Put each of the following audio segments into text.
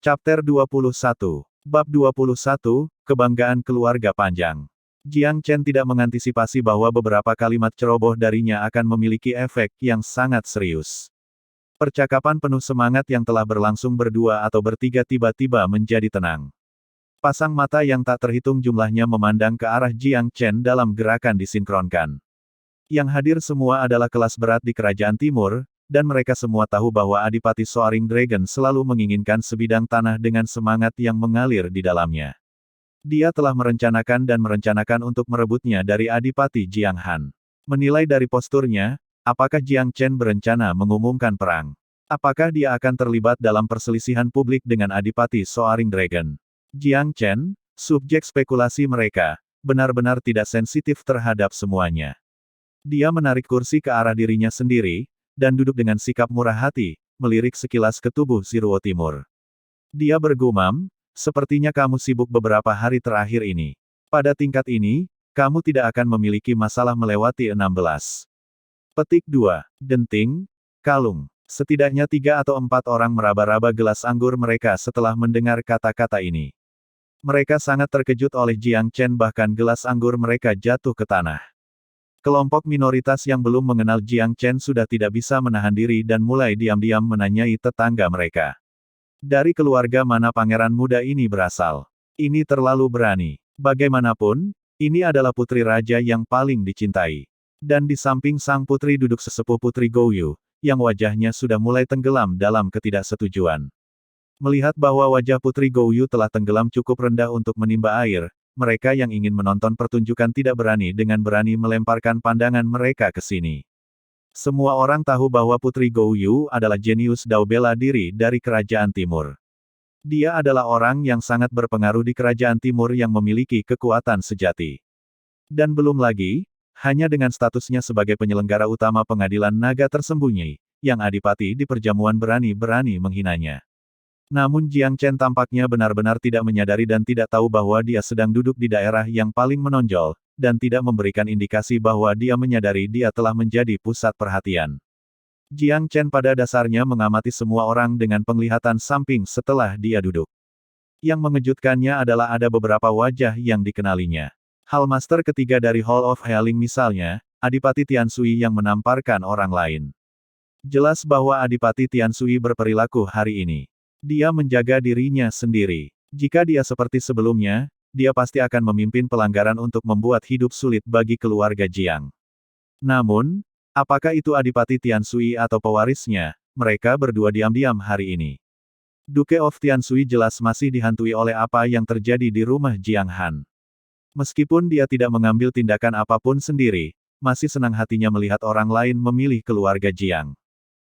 Chapter 21. Bab 21, Kebanggaan Keluarga Panjang. Jiang Chen tidak mengantisipasi bahwa beberapa kalimat ceroboh darinya akan memiliki efek yang sangat serius. Percakapan penuh semangat yang telah berlangsung berdua atau bertiga tiba-tiba menjadi tenang. Pasang mata yang tak terhitung jumlahnya memandang ke arah Jiang Chen dalam gerakan disinkronkan. Yang hadir semua adalah kelas berat di Kerajaan Timur, dan mereka semua tahu bahwa Adipati Soaring Dragon selalu menginginkan sebidang tanah dengan semangat yang mengalir di dalamnya. Dia telah merencanakan untuk merebutnya dari Adipati Jiang Han. Menilai dari posturnya, apakah Jiang Chen berencana mengumumkan perang? Apakah dia akan terlibat dalam perselisihan publik dengan Adipati Soaring Dragon? Jiang Chen, subjek spekulasi mereka, benar-benar tidak sensitif terhadap semuanya. Dia menarik kursi ke arah dirinya sendiri, dan duduk dengan sikap murah hati, melirik sekilas ke tubuh Ziruo Timur. Dia bergumam, sepertinya kamu sibuk beberapa hari terakhir ini. Pada tingkat ini, kamu tidak akan memiliki masalah melewati 16. Petik 2. Denting, kalung. Setidaknya 3 atau 4 orang meraba-raba gelas anggur mereka setelah mendengar kata-kata ini. Mereka sangat terkejut oleh Jiang Chen, bahkan gelas anggur mereka jatuh ke tanah. Kelompok minoritas yang belum mengenal Jiang Chen sudah tidak bisa menahan diri dan mulai diam-diam menanyai tetangga mereka. Dari keluarga mana pangeran muda ini berasal? Ini terlalu berani. Bagaimanapun, ini adalah putri raja yang paling dicintai. Dan di samping sang putri duduk sesepuh Putri Gouyu, yang wajahnya sudah mulai tenggelam dalam ketidaksetujuan. Melihat bahwa wajah Putri Gouyu telah tenggelam cukup rendah untuk menimba air, mereka yang ingin menonton pertunjukan tidak berani dengan berani melemparkan pandangan mereka ke sini. Semua orang tahu bahwa Putri Gouyu adalah jenius dao bela diri dari Kerajaan Timur. Dia adalah orang yang sangat berpengaruh di Kerajaan Timur yang memiliki kekuatan sejati. Dan belum lagi, hanya dengan statusnya sebagai penyelenggara utama pengadilan naga tersembunyi, yang Adipati di perjamuan berani-berani menghinanya. Namun Jiang Chen tampaknya benar-benar tidak menyadari dan tidak tahu bahwa dia sedang duduk di daerah yang paling menonjol, dan tidak memberikan indikasi bahwa dia menyadari dia telah menjadi pusat perhatian. Jiang Chen pada dasarnya mengamati semua orang dengan penglihatan samping setelah dia duduk. Yang mengejutkannya adalah ada beberapa wajah yang dikenalinya. Hallmaster ketiga dari Hall of Healing misalnya, Adipati Tiansui yang menamparkan orang lain. Jelas bahwa Adipati Tiansui berperilaku hari ini. Dia menjaga dirinya sendiri. Jika dia seperti sebelumnya, dia pasti akan memimpin pelanggaran untuk membuat hidup sulit bagi keluarga Jiang. Namun, apakah itu Adipati Tiansui atau pewarisnya, mereka berdua diam-diam hari ini. Duke of Tiansui jelas masih dihantui oleh apa yang terjadi di rumah Jiang Han. Meskipun dia tidak mengambil tindakan apapun sendiri, masih senang hatinya melihat orang lain memilih keluarga Jiang.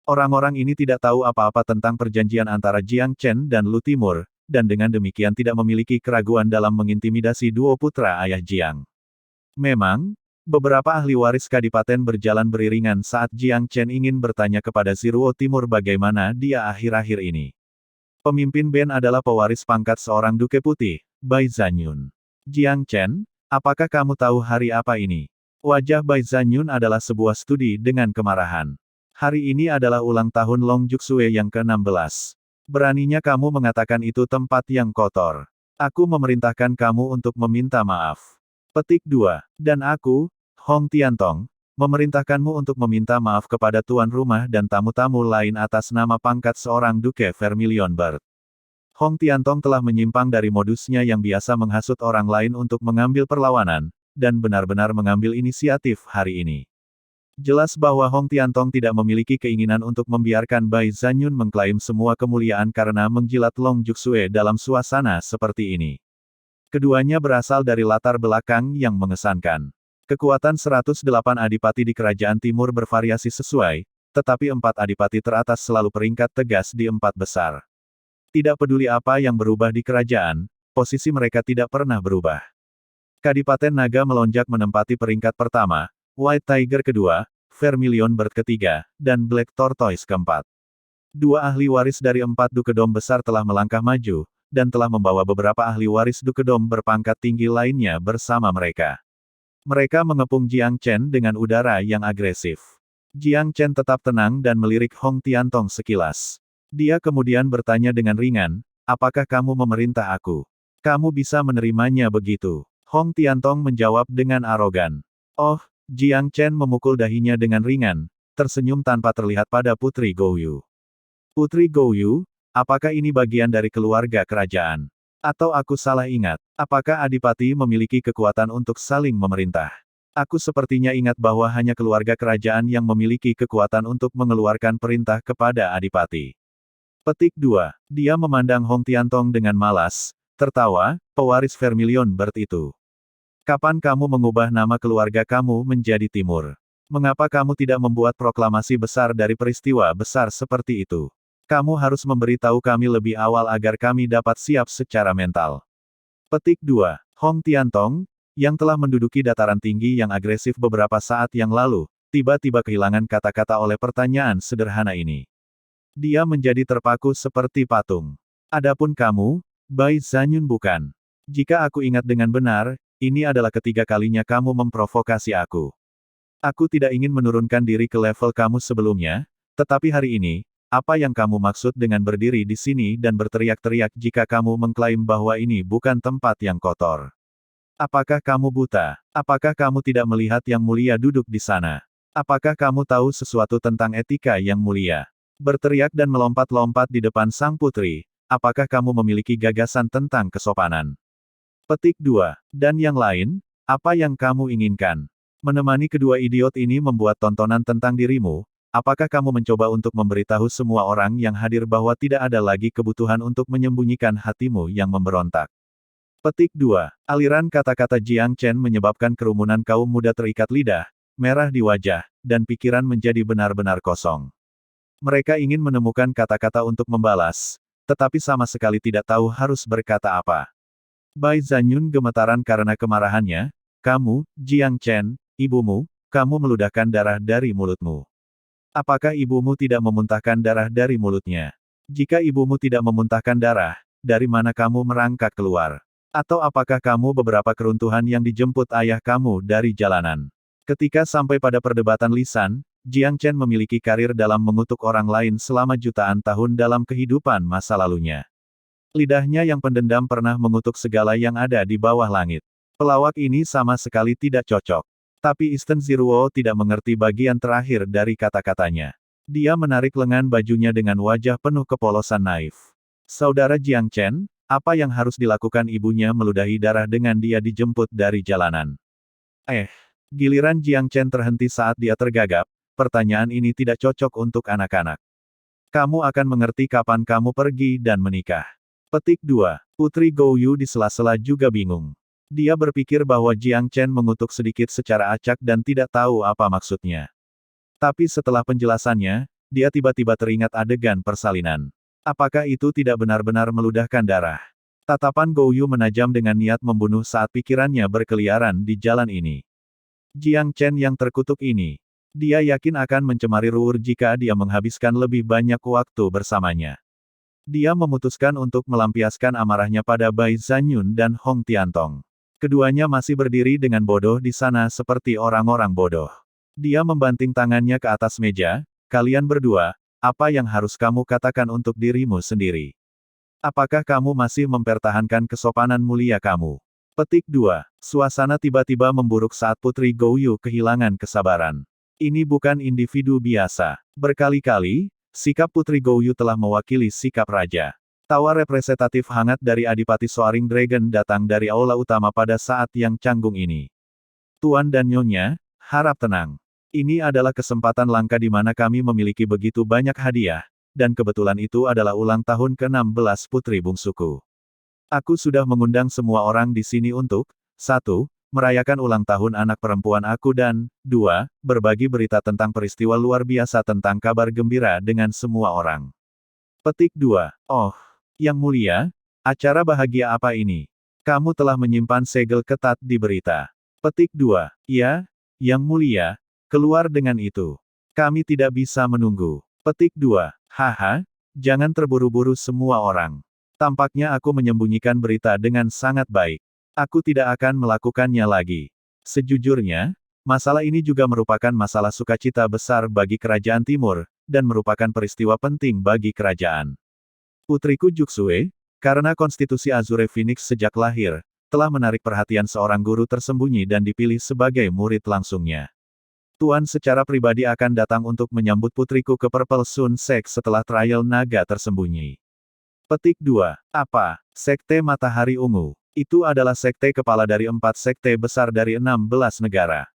Orang-orang ini tidak tahu apa-apa tentang perjanjian antara Jiang Chen dan Lu Timur, dan dengan demikian tidak memiliki keraguan dalam mengintimidasi duo putra ayah Jiang. Memang, beberapa ahli waris kadipaten berjalan beriringan saat Jiang Chen ingin bertanya kepada Ziruo Timur bagaimana dia akhir-akhir ini. Pemimpin band adalah pewaris pangkat seorang Duke Putih, Bai Zanyun. Jiang Chen, apakah kamu tahu hari apa ini? Wajah Bai Zanyun adalah sebuah studi dengan kemarahan. Hari ini adalah ulang tahun Long Juksue yang ke-16. Beraninya kamu mengatakan itu tempat yang kotor. Aku memerintahkan kamu untuk meminta maaf. Petik 2. Dan aku, Hong Tiantong, memerintahkanmu untuk meminta maaf kepada tuan rumah dan tamu-tamu lain atas nama pangkat seorang Duke Vermilion Bird. Hong Tiantong telah menyimpang dari modusnya yang biasa menghasut orang lain untuk mengambil perlawanan, dan benar-benar mengambil inisiatif hari ini. Jelas bahwa Hong Tiantong tidak memiliki keinginan untuk membiarkan Bai Zanyun mengklaim semua kemuliaan karena menjilat Long Juksue dalam suasana seperti ini. Keduanya berasal dari latar belakang yang mengesankan. Kekuatan 108 adipati di Kerajaan Timur bervariasi sesuai, tetapi 4 adipati teratas selalu peringkat tegas di 4 besar. Tidak peduli apa yang berubah di kerajaan, posisi mereka tidak pernah berubah. Kadipaten Naga melonjak menempati peringkat pertama, White Tiger kedua, Vermilion Bird ketiga, dan Black Tortoise keempat. 2 ahli waris dari 4 dukedom besar telah melangkah maju, dan telah membawa beberapa ahli waris dukedom berpangkat tinggi lainnya bersama mereka. Mereka mengepung Jiang Chen dengan udara yang agresif. Jiang Chen tetap tenang dan melirik Hong Tiantong sekilas. Dia kemudian bertanya dengan ringan, apakah kamu memerintah aku? Kamu bisa menerimanya begitu? Hong Tiantong menjawab dengan arogan. Oh, Jiang Chen memukul dahinya dengan ringan, tersenyum tanpa terlihat pada Putri Gouyu. Putri Gouyu, apakah ini bagian dari keluarga kerajaan? Atau aku salah ingat? Apakah Adipati memiliki kekuatan untuk saling memerintah? Aku sepertinya ingat bahwa hanya keluarga kerajaan yang memiliki kekuatan untuk mengeluarkan perintah kepada Adipati. Petik 2. Dia memandang Hong Tiantong dengan malas, tertawa, pewaris Vermilion Bird itu. Kapan kamu mengubah nama keluarga kamu menjadi Timur? Mengapa kamu tidak membuat proklamasi besar dari peristiwa besar seperti itu? Kamu harus memberitahu kami lebih awal agar kami dapat siap secara mental. Petik 2. Hong Tiantong, yang telah menduduki dataran tinggi yang agresif beberapa saat yang lalu, tiba-tiba kehilangan kata-kata oleh pertanyaan sederhana ini. Dia menjadi terpaku seperti patung. Adapun kamu, Bai Zanyun bukan. Jika aku ingat dengan benar, ini adalah ketiga kalinya kamu memprovokasi aku. Aku tidak ingin menurunkan diri ke level kamu sebelumnya, tetapi hari ini, apa yang kamu maksud dengan berdiri di sini dan berteriak-teriak jika kamu mengklaim bahwa ini bukan tempat yang kotor? Apakah kamu buta? Apakah kamu tidak melihat Yang Mulia duduk di sana? Apakah kamu tahu sesuatu tentang etika Yang Mulia? Berteriak dan melompat-lompat di depan sang putri, apakah kamu memiliki gagasan tentang kesopanan? Petik 2. Dan yang lain, apa yang kamu inginkan? Menemani kedua idiot ini membuat tontonan tentang dirimu, apakah kamu mencoba untuk memberitahu semua orang yang hadir bahwa tidak ada lagi kebutuhan untuk menyembunyikan hatimu yang memberontak? Petik 2. Aliran kata-kata Jiang Chen menyebabkan kerumunan kaum muda terikat lidah, merah di wajah, dan pikiran menjadi benar-benar kosong. Mereka ingin menemukan kata-kata untuk membalas, tetapi sama sekali tidak tahu harus berkata apa. Bai Zanyun gemetaran karena kemarahannya. Kamu, Jiang Chen, ibumu, kamu meludahkan darah dari mulutmu. Apakah ibumu tidak memuntahkan darah dari mulutnya? Jika ibumu tidak memuntahkan darah, dari mana kamu merangkak keluar? Atau apakah kamu beberapa keruntuhan yang dijemput ayah kamu dari jalanan? Ketika sampai pada perdebatan lisan, Jiang Chen memiliki karir dalam mengutuk orang lain selama jutaan tahun dalam kehidupan masa lalunya. Lidahnya yang pendendam pernah mengutuk segala yang ada di bawah langit. Pelawak ini sama sekali tidak cocok. Tapi Eastern Ziruo tidak mengerti bagian terakhir dari kata-katanya. Dia menarik lengan bajunya dengan wajah penuh kepolosan naif. Saudara Jiang Chen, apa yang harus dilakukan ibunya meludahi darah dengan dia dijemput dari jalanan? Giliran Jiang Chen terhenti saat dia tergagap, pertanyaan ini tidak cocok untuk anak-anak. Kamu akan mengerti kapan kamu pergi dan menikah. Petik 2. Putri Gouyu di sela-sela juga bingung. Dia berpikir bahwa Jiang Chen mengutuk sedikit secara acak dan tidak tahu apa maksudnya. Tapi setelah penjelasannya, dia tiba-tiba teringat adegan persalinan. Apakah itu tidak benar-benar meludahkan darah? Tatapan Gouyu menajam dengan niat membunuh saat pikirannya berkeliaran di jalan ini. Jiang Chen yang terkutuk ini. Dia yakin akan mencemari Ruur jika dia menghabiskan lebih banyak waktu bersamanya. Dia memutuskan untuk melampiaskan amarahnya pada Bai Zanyun dan Hong Tiantong. Keduanya masih berdiri dengan bodoh di sana seperti orang-orang bodoh. Dia membanting tangannya ke atas meja. Kalian berdua, apa yang harus kamu katakan untuk dirimu sendiri? Apakah kamu masih mempertahankan kesopanan mulia kamu? Petik 2. Suasana tiba-tiba memburuk saat Putri Gouyu kehilangan kesabaran. Ini bukan individu biasa. Berkali-kali, sikap Putri Gouyu telah mewakili sikap raja. Tawa representatif hangat dari Adipati Soaring Dragon datang dari aula utama pada saat yang canggung ini. Tuan dan Nyonya, harap tenang. Ini adalah kesempatan langka di mana kami memiliki begitu banyak hadiah, dan kebetulan itu adalah ulang tahun ke-16 putri bungsuku. Aku sudah mengundang semua orang di sini untuk 1. Merayakan ulang tahun anak perempuan aku dan 2. Berbagi berita tentang peristiwa luar biasa tentang kabar gembira dengan semua orang. Petik 2. Oh, Yang Mulia, acara bahagia apa ini? Kamu telah menyimpan segel ketat di berita. Petik 2. Ya, Yang Mulia, keluar dengan itu. Kami tidak bisa menunggu. Petik 2. Haha, jangan terburu-buru semua orang. Tampaknya aku menyembunyikan berita dengan sangat baik. Aku tidak akan melakukannya lagi. Sejujurnya, masalah ini juga merupakan masalah sukacita besar bagi Kerajaan Timur, dan merupakan peristiwa penting bagi kerajaan. Putriku Juxue, Karena konstitusi Azure Phoenix sejak lahir, telah menarik perhatian seorang guru tersembunyi dan dipilih sebagai murid langsungnya. Tuan secara pribadi akan datang untuk menyambut putriku ke Purple Sun Sect setelah trial naga tersembunyi. Petik 2. Apa? Sekte Matahari Ungu. Itu adalah sekte kepala dari 4 sekte besar dari 16 negara.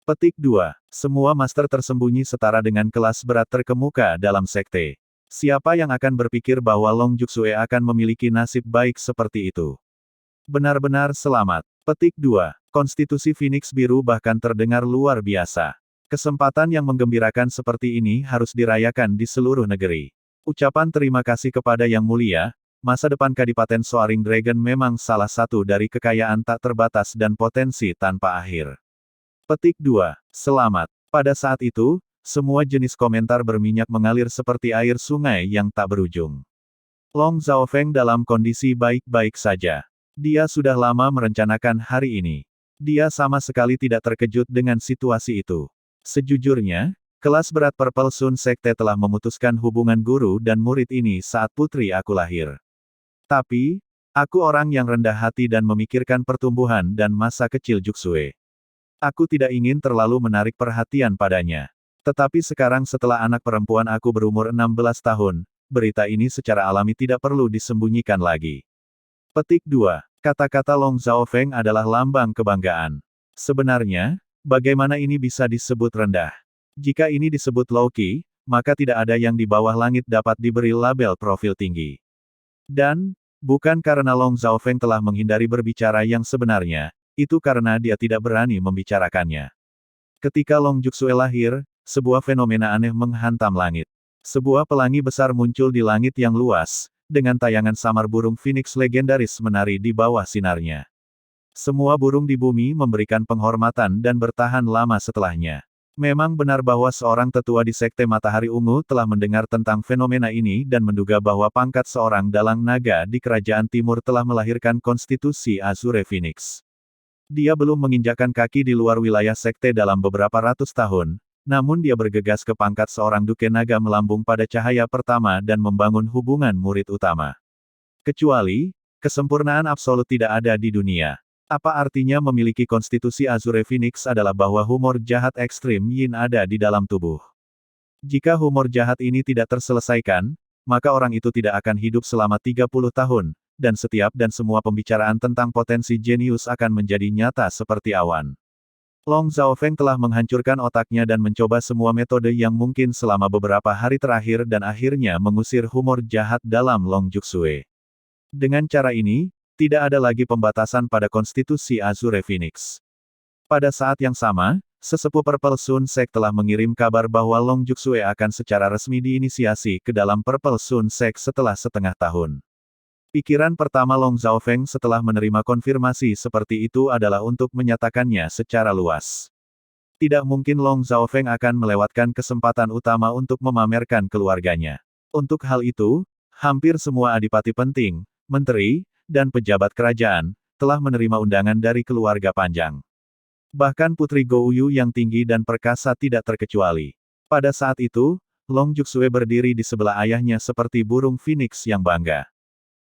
Petik 2. Semua master tersembunyi setara dengan kelas berat terkemuka dalam sekte. Siapa yang akan berpikir bahwa Long Juxue akan memiliki nasib baik seperti itu? Benar-benar selamat. Petik 2. Konstitusi Phoenix Biru bahkan terdengar luar biasa. Kesempatan yang menggembirakan seperti ini harus dirayakan di seluruh negeri. Ucapan terima kasih kepada Yang Mulia, masa depan Kadipaten Soaring Dragon memang salah satu dari kekayaan tak terbatas dan potensi tanpa akhir. Petik 2. Selamat. Pada saat itu, semua jenis komentar berminyak mengalir seperti air sungai yang tak berujung. Long Zhaofeng dalam kondisi baik-baik saja. Dia sudah lama merencanakan hari ini. Dia sama sekali tidak terkejut dengan situasi itu. Sejujurnya, kelas berat Purple Sun Sekte telah memutuskan hubungan guru dan murid ini saat putri aku lahir. Tapi, aku orang yang rendah hati dan memikirkan pertumbuhan dan masa kecil Juxue. Aku tidak ingin terlalu menarik perhatian padanya. Tetapi sekarang setelah anak perempuan aku berumur 16 tahun, berita ini secara alami tidak perlu disembunyikan lagi. Petik 2. Kata-kata Long Zhaofeng adalah lambang kebanggaan. Sebenarnya, bagaimana ini bisa disebut rendah? Jika ini disebut low-key, maka tidak ada yang di bawah langit dapat diberi label profil tinggi. Dan, bukan karena Long Zhaofeng telah menghindari berbicara yang sebenarnya, itu karena dia tidak berani membicarakannya. Ketika Long Juxue lahir, sebuah fenomena aneh menghantam langit. Sebuah pelangi besar muncul di langit yang luas, dengan tayangan samar burung Phoenix legendaris menari di bawah sinarnya. Semua burung di bumi memberikan penghormatan dan bertahan lama setelahnya. Memang benar bahwa seorang tetua di Sekte Matahari Ungu telah mendengar tentang fenomena ini dan menduga bahwa pangkat seorang dalang naga di Kerajaan Timur telah melahirkan konstitusi Azure Phoenix. Dia belum menginjakkan kaki di luar wilayah sekte dalam beberapa ratus tahun, namun dia bergegas ke pangkat seorang duke naga melambung pada cahaya pertama dan membangun hubungan murid utama. Kecuali, kesempurnaan absolut tidak ada di dunia. Apa artinya memiliki konstitusi Azure Phoenix adalah bahwa humor jahat ekstrim Yin ada di dalam tubuh. Jika humor jahat ini tidak terselesaikan, maka orang itu tidak akan hidup selama 30 tahun, dan setiap dan semua pembicaraan tentang potensi jenius akan menjadi nyata seperti awan. Long Zhaofeng telah menghancurkan otaknya dan mencoba semua metode yang mungkin selama beberapa hari terakhir dan akhirnya mengusir humor jahat dalam Long Juxue. Dengan cara ini, tidak ada lagi pembatasan pada konstitusi Azure Phoenix. Pada saat yang sama, sesepuh Purple Sun Sect telah mengirim kabar bahwa Long Juxue akan secara resmi diinisiasi ke dalam Purple Sun Sect setelah setengah tahun. Pikiran pertama Long Zhaofeng setelah menerima konfirmasi seperti itu adalah untuk menyatakannya secara luas. Tidak mungkin Long Zhaofeng akan melewatkan kesempatan utama untuk memamerkan keluarganya. Untuk hal itu, hampir semua adipati penting, menteri, dan pejabat kerajaan, telah menerima undangan dari keluarga Panjang. Bahkan Putri Gouyu yang tinggi dan perkasa tidak terkecuali. Pada saat itu, Long Juxue berdiri di sebelah ayahnya seperti burung Phoenix yang bangga.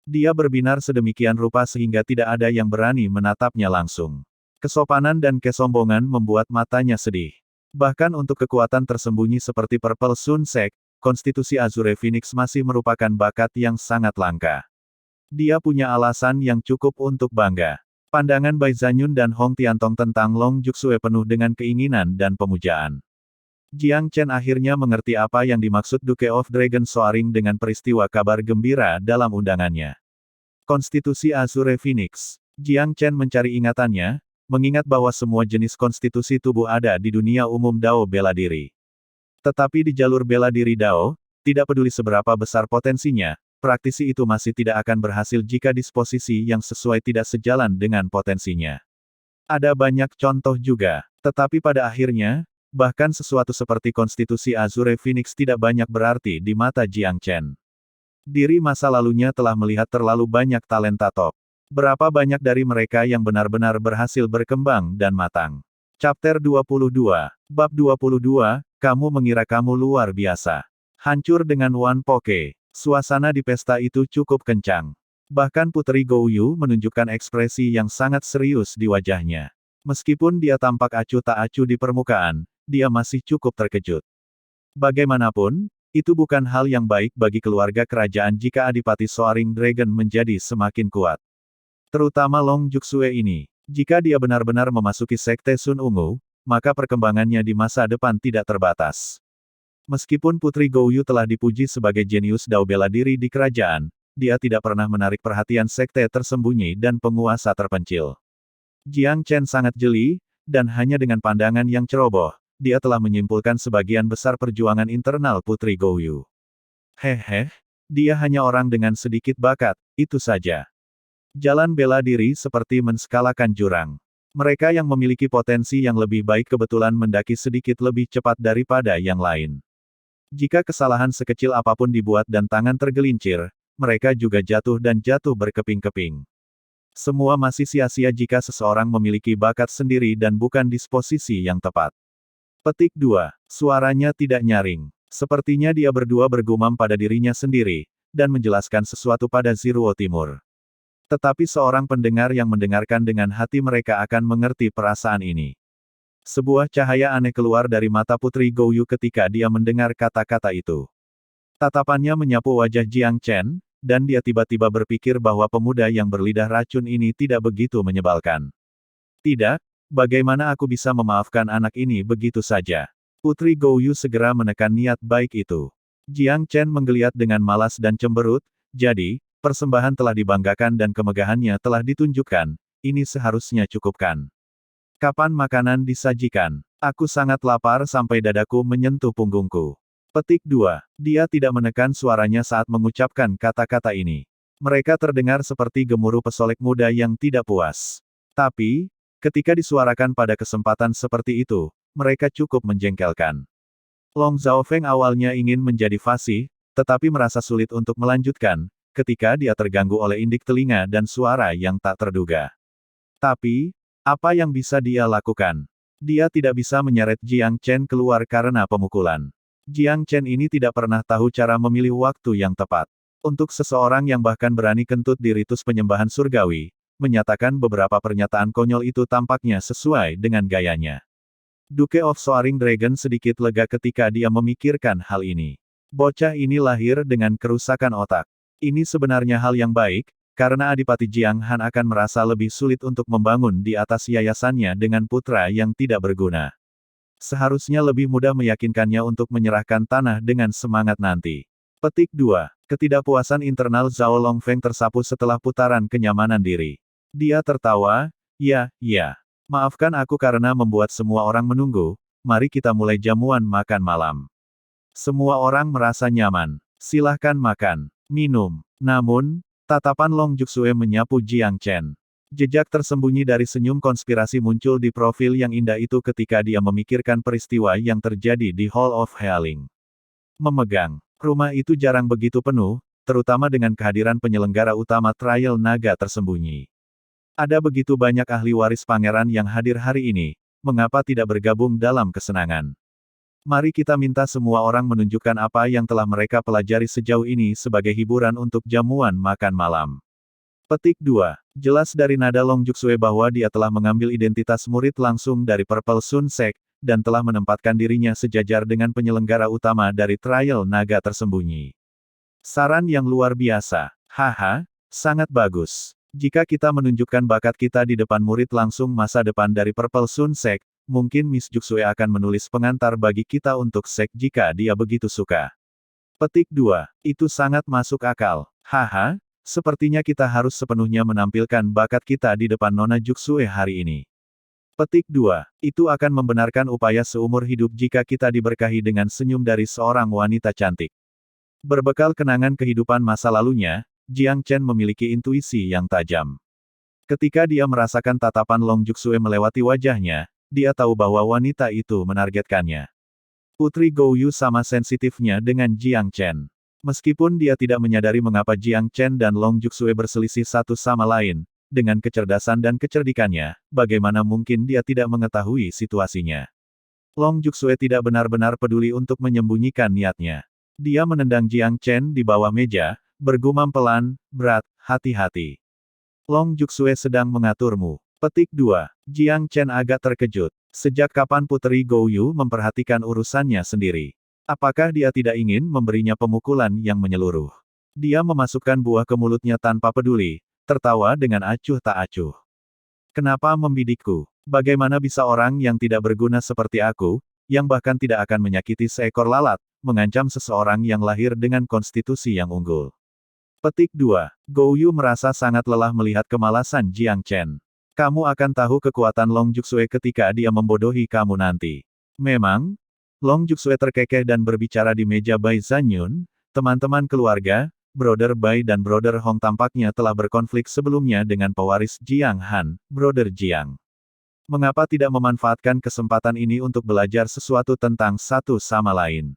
Dia berbinar sedemikian rupa sehingga tidak ada yang berani menatapnya langsung. Kesopanan dan kesombongan membuat matanya sedih. Bahkan untuk kekuatan tersembunyi seperti Purple Sun Sect, konstitusi Azure Phoenix masih merupakan bakat yang sangat langka. Dia punya alasan yang cukup untuk bangga. Pandangan Bai Zanyun dan Hong Tiantong tentang Long Juxue penuh dengan keinginan dan pemujaan. Jiang Chen akhirnya mengerti apa yang dimaksud Duke of Dragon Soaring dengan peristiwa kabar gembira dalam undangannya. Konstitusi Azure Phoenix. Jiang Chen mencari ingatannya, mengingat bahwa semua jenis konstitusi tubuh ada di dunia umum Dao bela diri. Tetapi di jalur bela diri Dao, tidak peduli seberapa besar potensinya, praktisi itu masih tidak akan berhasil jika disposisi yang sesuai tidak sejalan dengan potensinya. Ada banyak contoh juga, tetapi pada akhirnya, bahkan sesuatu seperti konstitusi Azure Phoenix tidak banyak berarti di mata Jiang Chen. Diri masa lalunya telah melihat terlalu banyak talenta top. Berapa banyak dari mereka yang benar-benar berhasil berkembang dan matang. Chapter 22, Bab 22, kamu mengira kamu luar biasa. Hancur dengan Wan Poke. Suasana di pesta itu cukup kencang. Bahkan Putri Gouyu menunjukkan ekspresi yang sangat serius di wajahnya. Meskipun dia tampak acuh tak acuh di permukaan, dia masih cukup terkejut. Bagaimanapun, itu bukan hal yang baik bagi keluarga kerajaan jika Adipati Soaring Dragon menjadi semakin kuat. Terutama Long Juksue ini. Jika dia benar-benar memasuki Sekte Sun Ungu, maka perkembangannya di masa depan tidak terbatas. Meskipun Putri Gouyu telah dipuji sebagai jenius dao bela diri di kerajaan, dia tidak pernah menarik perhatian sekte tersembunyi dan penguasa terpencil. Jiang Chen sangat jeli, dan hanya dengan pandangan yang ceroboh, dia telah menyimpulkan sebagian besar perjuangan internal Putri Gouyu. Hehe, dia hanya orang dengan sedikit bakat, itu saja. Jalan bela diri seperti menskalakan jurang. Mereka yang memiliki potensi yang lebih baik kebetulan mendaki sedikit lebih cepat daripada yang lain. Jika kesalahan sekecil apapun dibuat dan tangan tergelincir, mereka juga jatuh dan jatuh berkeping-keping. Semua masih sia-sia jika seseorang memiliki bakat sendiri dan bukan disposisi yang tepat. Petik 2. Suaranya tidak nyaring. Sepertinya dia berdua bergumam pada dirinya sendiri, dan menjelaskan sesuatu pada Ziruo Timur. Tetapi seorang pendengar yang mendengarkan dengan hati mereka akan mengerti perasaan ini. Sebuah cahaya aneh keluar dari mata Putri Gouyu ketika dia mendengar kata-kata itu. Tatapannya menyapu wajah Jiang Chen, dan dia tiba-tiba berpikir bahwa pemuda yang berlidah racun ini tidak begitu menyebalkan. Tidak, bagaimana aku bisa memaafkan anak ini begitu saja? Putri Gouyu segera menekan niat baik itu. Jiang Chen menggeliat dengan malas dan cemberut, jadi, persembahan telah dibanggakan dan kemegahannya telah ditunjukkan, ini seharusnya cukupkan. Kapan makanan disajikan? Aku sangat lapar sampai dadaku menyentuh punggungku. Petik 2. Dia tidak menekan suaranya saat mengucapkan kata-kata ini. Mereka terdengar seperti gemuruh pesolek muda yang tidak puas. Tapi, ketika disuarakan pada kesempatan seperti itu, mereka cukup menjengkelkan. Long Zhaofeng awalnya ingin menjadi fasih, tetapi merasa sulit untuk melanjutkan, ketika dia terganggu oleh indik telinga dan suara yang tak terduga. Tapi, apa yang bisa dia lakukan? Dia tidak bisa menyeret Jiang Chen keluar karena pemukulan. Jiang Chen ini tidak pernah tahu cara memilih waktu yang tepat. Untuk seseorang yang bahkan berani kentut di ritus penyembahan surgawi, menyatakan beberapa pernyataan konyol itu tampaknya sesuai dengan gayanya. Duke of Soaring Dragon sedikit lega ketika dia memikirkan hal ini. Bocah ini lahir dengan kerusakan otak. Ini sebenarnya hal yang baik, karena Adipati Jiang Han akan merasa lebih sulit untuk membangun di atas yayasannya dengan putra yang tidak berguna. Seharusnya lebih mudah meyakinkannya untuk menyerahkan tanah dengan semangat nanti. Petik 2. Ketidakpuasan internal Zhao Longfeng tersapu setelah putaran kenyamanan diri. Dia tertawa, ya, maafkan aku karena membuat semua orang menunggu, mari kita mulai jamuan makan malam. Semua orang merasa nyaman. Silahkan makan, minum. Namun, tatapan Long Juksue menyapu Jiang Chen. Jejak tersembunyi dari senyum konspirasi muncul di profil yang indah itu ketika dia memikirkan peristiwa yang terjadi di Hall of Healing. Memegang. Rumah itu jarang begitu penuh, terutama dengan kehadiran penyelenggara utama trial naga tersembunyi. Ada begitu banyak ahli waris pangeran yang hadir hari ini, mengapa tidak bergabung dalam kesenangan? Mari kita minta semua orang menunjukkan apa yang telah mereka pelajari sejauh ini sebagai hiburan untuk jamuan makan malam. Petik 2. Jelas dari nada Long Juksue bahwa dia telah mengambil identitas murid langsung dari Purple Sun Sect, dan telah menempatkan dirinya sejajar dengan penyelenggara utama dari trial naga tersembunyi. Saran yang luar biasa. Haha, sangat bagus. Jika kita menunjukkan bakat kita di depan murid langsung masa depan dari Purple Sun Sect, mungkin Miss Juksue akan menulis pengantar bagi kita untuk sek jika dia begitu suka. Petik 2. Itu sangat masuk akal. Haha, sepertinya kita harus sepenuhnya menampilkan bakat kita di depan Nona Juksue hari ini. Petik 2. Itu akan membenarkan upaya seumur hidup jika kita diberkahi dengan senyum dari seorang wanita cantik. Berbekal kenangan kehidupan masa lalunya, Jiang Chen memiliki intuisi yang tajam. Ketika dia merasakan tatapan Long Juksue melewati wajahnya, dia tahu bahwa wanita itu menargetkannya. Putri Gouyu sama sensitifnya dengan Jiang Chen. Meskipun dia tidak menyadari mengapa Jiang Chen dan Long Juksue berselisih satu sama lain, dengan kecerdasan dan kecerdikannya, bagaimana mungkin dia tidak mengetahui situasinya. Long Juksue tidak benar-benar peduli untuk menyembunyikan niatnya. Dia menendang Jiang Chen di bawah meja, bergumam pelan, berat, hati-hati. Long Juxue sedang mengaturmu. Petik 2. Jiang Chen agak terkejut. Sejak kapan Puteri Gouyu memperhatikan urusannya sendiri? Apakah dia tidak ingin memberinya pemukulan yang menyeluruh? Dia memasukkan buah ke mulutnya tanpa peduli, tertawa dengan acuh tak acuh. Kenapa membidikku? Bagaimana bisa orang yang tidak berguna seperti aku, yang bahkan tidak akan menyakiti seekor lalat, mengancam seseorang yang lahir dengan konstitusi yang unggul? Petik 2. Gouyu merasa sangat lelah melihat kemalasan Jiang Chen. Kamu akan tahu kekuatan Long Juxue ketika dia membodohi kamu nanti. Memang, Long Juxue terkekeh dan berbicara di meja Bai Zanyun, teman-teman keluarga, Brother Bai dan Brother Hong tampaknya telah berkonflik sebelumnya dengan pewaris Jiang Han, Brother Jiang. Mengapa tidak memanfaatkan kesempatan ini untuk belajar sesuatu tentang satu sama lain?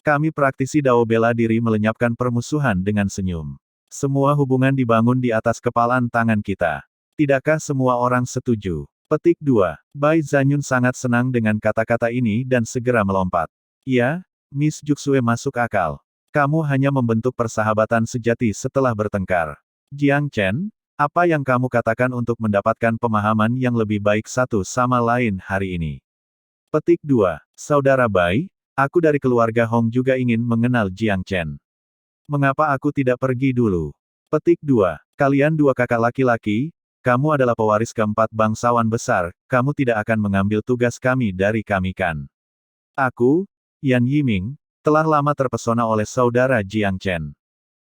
Kami praktisi Dao bela diri melenyapkan permusuhan dengan senyum. Semua hubungan dibangun di atas kepalan tangan kita. Tidakkah semua orang setuju? Petik 2. Bai Zanyun sangat senang dengan kata-kata ini dan segera melompat. Ya, Miss Juxue masuk akal. Kamu hanya membentuk persahabatan sejati setelah bertengkar. Jiang Chen, apa yang kamu katakan untuk mendapatkan pemahaman yang lebih baik satu sama lain hari ini? Petik 2. Saudara Bai, aku dari keluarga Hong juga ingin mengenal Jiang Chen. Mengapa aku tidak pergi dulu? Petik 2. Kalian dua kakak laki-laki, kamu adalah pewaris keempat bangsawan besar, kamu tidak akan mengambil tugas kami dari kami kan? Aku, Yan Yiming, telah lama terpesona oleh saudara Jiang Chen.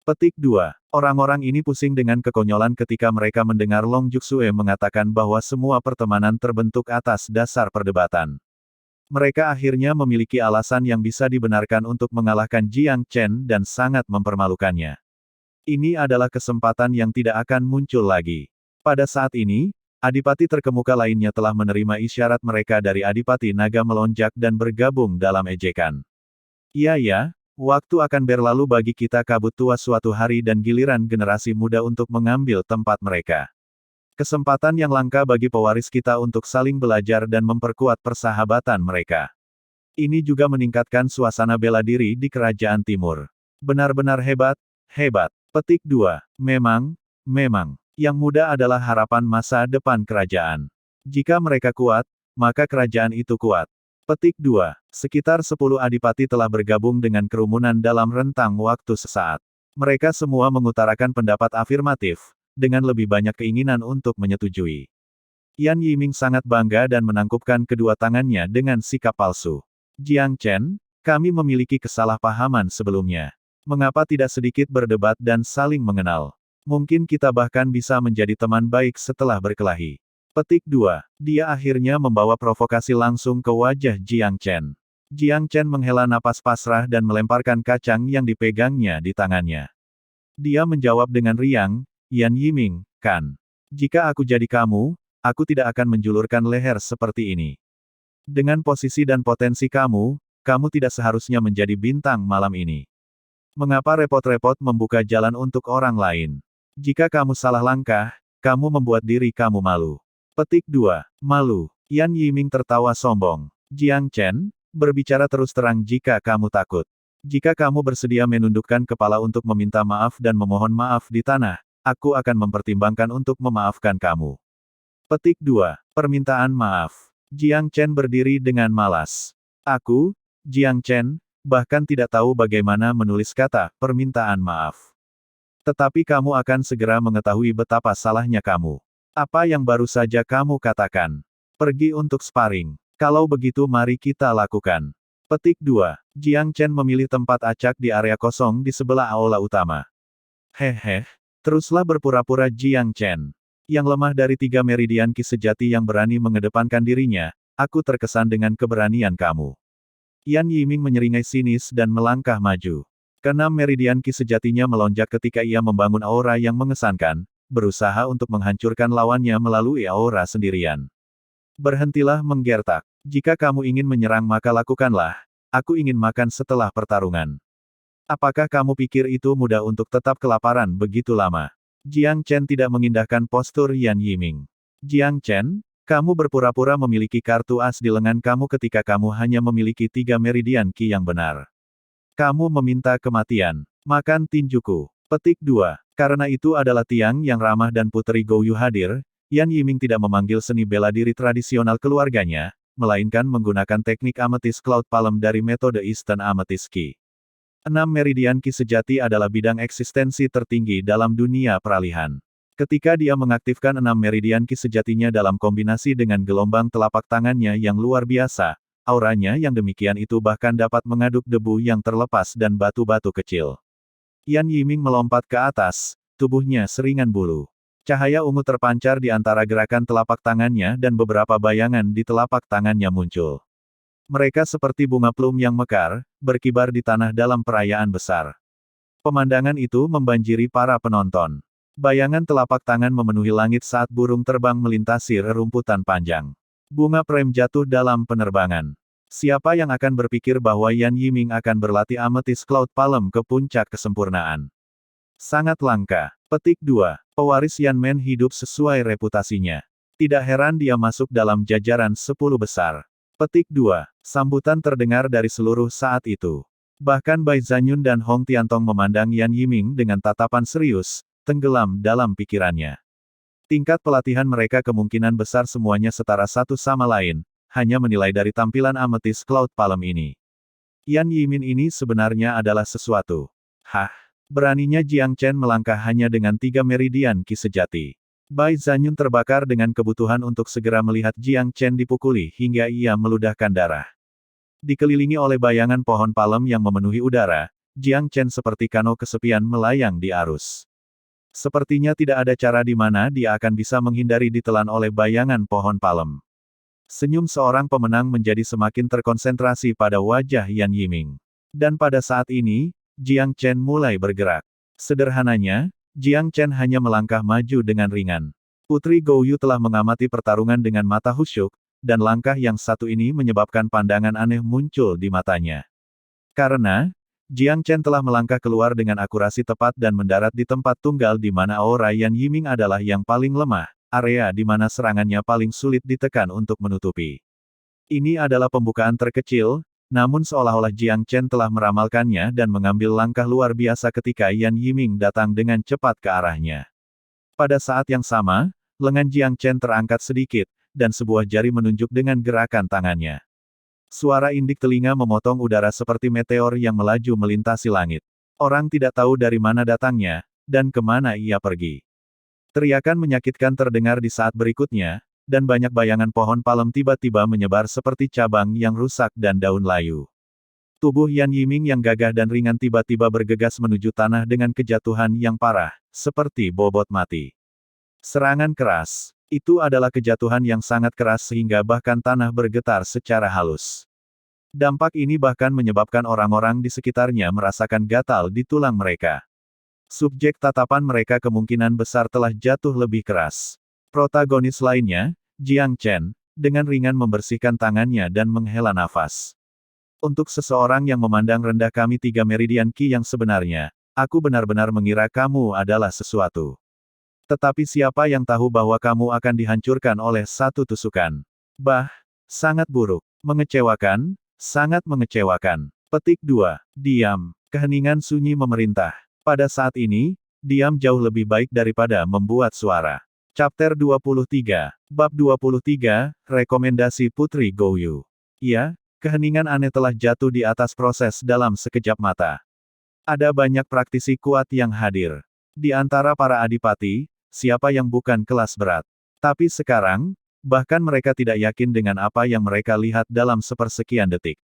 Petik 2. Orang-orang ini pusing dengan kekonyolan ketika mereka mendengar Long Juxue mengatakan bahwa semua pertemanan terbentuk atas dasar perdebatan. Mereka akhirnya memiliki alasan yang bisa dibenarkan untuk mengalahkan Jiang Chen dan sangat mempermalukannya. Ini adalah kesempatan yang tidak akan muncul lagi. Pada saat ini, adipati terkemuka lainnya telah menerima isyarat mereka dari adipati naga melonjak dan bergabung dalam ejekan. Ya, waktu akan berlalu bagi kita kabut tua suatu hari dan giliran generasi muda untuk mengambil tempat mereka. Kesempatan yang langka bagi pewaris kita untuk saling belajar dan memperkuat persahabatan mereka. Ini juga meningkatkan suasana bela diri di kerajaan timur. Benar-benar hebat, hebat. Petik 2. Memang. Yang muda adalah harapan masa depan kerajaan. Jika mereka kuat, maka kerajaan itu kuat. Petik 2. Sekitar 10 adipati telah bergabung dengan kerumunan dalam rentang waktu sesaat. Mereka semua mengutarakan pendapat afirmatif, dengan lebih banyak keinginan untuk menyetujui. Yan Yiming sangat bangga dan menangkupkan kedua tangannya dengan sikap palsu. Jiang Chen, kami memiliki kesalahpahaman sebelumnya. Mengapa tidak sedikit berdebat dan saling mengenal? Mungkin kita bahkan bisa menjadi teman baik setelah berkelahi. Petik 2. Dia akhirnya membawa provokasi langsung ke wajah Jiang Chen. Jiang Chen menghela napas pasrah dan melemparkan kacang yang dipegangnya di tangannya. Dia menjawab dengan riang, Yan Yiming, kan? Jika aku jadi kamu, aku tidak akan menjulurkan leher seperti ini. Dengan posisi dan potensi kamu, kamu tidak seharusnya menjadi bintang malam ini. Mengapa repot-repot membuka jalan untuk orang lain? Jika kamu salah langkah, kamu membuat diri kamu malu. Petik 2. Malu. Yan Yiming tertawa sombong. Jiang Chen, berbicara terus terang jika kamu takut. Jika kamu bersedia menundukkan kepala untuk meminta maaf dan memohon maaf di tanah, aku akan mempertimbangkan untuk memaafkan kamu. Petik 2. Permintaan maaf. Jiang Chen berdiri dengan malas. Aku, Jiang Chen, bahkan tidak tahu bagaimana menulis kata permintaan maaf. Tetapi kamu akan segera mengetahui betapa salahnya kamu. Apa yang baru saja kamu katakan? Pergi untuk sparring. Kalau begitu mari kita lakukan. Petik 2. Jiang Chen memilih tempat acak di area kosong di sebelah aula utama. Hehe. Teruslah berpura-pura Jiang Chen. Yang lemah dari 3 meridian ki sejati yang berani mengedepankan dirinya, aku terkesan dengan keberanian kamu. Yan Yiming menyeringai sinis dan melangkah maju. Keenam meridian ki sejatinya melonjak ketika ia membangun aura yang mengesankan, berusaha untuk menghancurkan lawannya melalui aura sendirian. Berhentilah menggertak. Jika kamu ingin menyerang maka lakukanlah, aku ingin makan setelah pertarungan. Apakah kamu pikir itu mudah untuk tetap kelaparan begitu lama? Jiang Chen tidak mengindahkan postur Yan Yiming. Jiang Chen, kamu berpura-pura memiliki kartu as di lengan kamu ketika kamu hanya memiliki 3 meridian ki yang benar. Kamu meminta kematian. Makan tinjuku. Petik 2. Karena itu adalah tiang yang ramah dan Putri Gouyou hadir, Yan Yiming tidak memanggil seni bela diri tradisional keluarganya, melainkan menggunakan teknik Amethyst Cloud Palm dari metode Eastern Amethyst Qi. 6 meridian Qi sejati adalah bidang eksistensi tertinggi dalam dunia peralihan. Ketika dia mengaktifkan 6 meridian Qi sejatinya dalam kombinasi dengan gelombang telapak tangannya yang luar biasa, auranya yang demikian itu bahkan dapat mengaduk debu yang terlepas dan batu-batu kecil. Yan Yiming melompat ke atas, tubuhnya seringan bulu. Cahaya ungu terpancar di antara gerakan telapak tangannya dan beberapa bayangan di telapak tangannya muncul. Mereka seperti bunga plum yang mekar, berkibar di tanah dalam perayaan besar. Pemandangan itu membanjiri para penonton. Bayangan telapak tangan memenuhi langit saat burung terbang melintasi rerumputan panjang. Bunga prem jatuh dalam penerbangan. Siapa yang akan berpikir bahwa Yan Yiming akan berlatih Amethyst Cloud Palm ke puncak kesempurnaan? Sangat langka. Petik 2. Pewaris Yanmen hidup sesuai reputasinya. Tidak heran dia masuk dalam jajaran 10 besar. Petik 2. Sambutan terdengar dari seluruh saat itu. Bahkan Bai Zanyun dan Hong Tiantong memandang Yan Yiming dengan tatapan serius, tenggelam dalam pikirannya. Tingkat pelatihan mereka kemungkinan besar semuanya setara satu sama lain, hanya menilai dari tampilan Amethyst Cloud Palm ini. Yan Yiming ini sebenarnya adalah sesuatu. Hah? Beraninya Jiang Chen melangkah hanya dengan 3 meridian Qi sejati. Bai Zanyun terbakar dengan kebutuhan untuk segera melihat Jiang Chen dipukuli hingga ia meludahkan darah. Dikelilingi oleh bayangan pohon palem yang memenuhi udara, Jiang Chen seperti kano kesepian melayang di arus. Sepertinya tidak ada cara di mana dia akan bisa menghindari ditelan oleh bayangan pohon palem. Senyum seorang pemenang menjadi semakin terkonsentrasi pada wajah Yan Yiming. Dan pada saat ini, Jiang Chen mulai bergerak. Sederhananya, Jiang Chen hanya melangkah maju dengan ringan. Putri Gouyou telah mengamati pertarungan dengan mata khusyuk, dan langkah yang satu ini menyebabkan pandangan aneh muncul di matanya. Karena, Jiang Chen telah melangkah keluar dengan akurasi tepat dan mendarat di tempat tunggal di mana aura Yan Yiming adalah yang paling lemah. Area di mana serangannya paling sulit ditekan untuk menutupi. Ini adalah pembukaan terkecil, namun seolah-olah Jiang Chen telah meramalkannya dan mengambil langkah luar biasa ketika Yan Yiming datang dengan cepat ke arahnya. Pada saat yang sama, lengan Jiang Chen terangkat sedikit, dan sebuah jari menunjuk dengan gerakan tangannya. Suara indik telinga memotong udara seperti meteor yang melaju melintasi langit. Orang tidak tahu dari mana datangnya, dan kemana ia pergi. Teriakan menyakitkan terdengar di saat berikutnya, dan banyak bayangan pohon palem tiba-tiba menyebar seperti cabang yang rusak dan daun layu. Tubuh Yan Yiming yang gagah dan ringan tiba-tiba bergegas menuju tanah dengan kejatuhan yang parah, seperti bobot mati. Serangan keras. Itu adalah kejatuhan yang sangat keras sehingga bahkan tanah bergetar secara halus. Dampak ini bahkan menyebabkan orang-orang di sekitarnya merasakan gatal di tulang mereka. Subjek tatapan mereka kemungkinan besar telah jatuh lebih keras. Protagonis lainnya, Jiang Chen, dengan ringan membersihkan tangannya dan menghela nafas. Untuk seseorang yang memandang rendah kami 3 meridian Qi yang sebenarnya, aku benar-benar mengira kamu adalah sesuatu. Tetapi siapa yang tahu bahwa kamu akan dihancurkan oleh satu tusukan? Bah, sangat buruk, mengecewakan, sangat mengecewakan. Petik 2. Diam. Keheningan sunyi memerintah. Pada saat ini, diam jauh lebih baik daripada membuat suara. Chapter 23. Bab 23, Rekomendasi Putri Gouyou. Ya, keheningan aneh telah jatuh di atas proses dalam sekejap mata. Ada banyak praktisi kuat yang hadir. Di antara para adipati, siapa yang bukan kelas berat. Tapi sekarang, bahkan mereka tidak yakin dengan apa yang mereka lihat dalam sepersekian detik.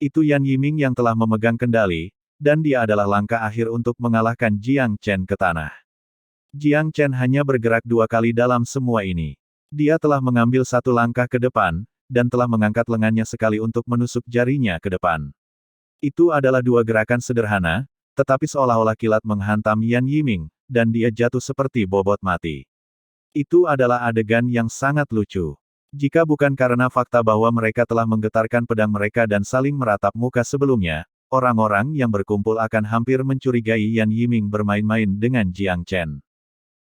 Itu Yan Yiming yang telah memegang kendali, dan dia adalah langkah akhir untuk mengalahkan Jiang Chen ke tanah. Jiang Chen hanya bergerak 2 kali dalam semua ini. Dia telah mengambil 1 langkah ke depan, dan telah mengangkat lengannya sekali untuk menusuk jarinya ke depan. Itu adalah 2 gerakan sederhana, tetapi seolah-olah kilat menghantam Yan Yiming, dan dia jatuh seperti bobot mati. Itu adalah adegan yang sangat lucu. Jika bukan karena fakta bahwa mereka telah menggetarkan pedang mereka dan saling meratap muka sebelumnya, orang-orang yang berkumpul akan hampir mencurigai Yan Yiming bermain-main dengan Jiang Chen.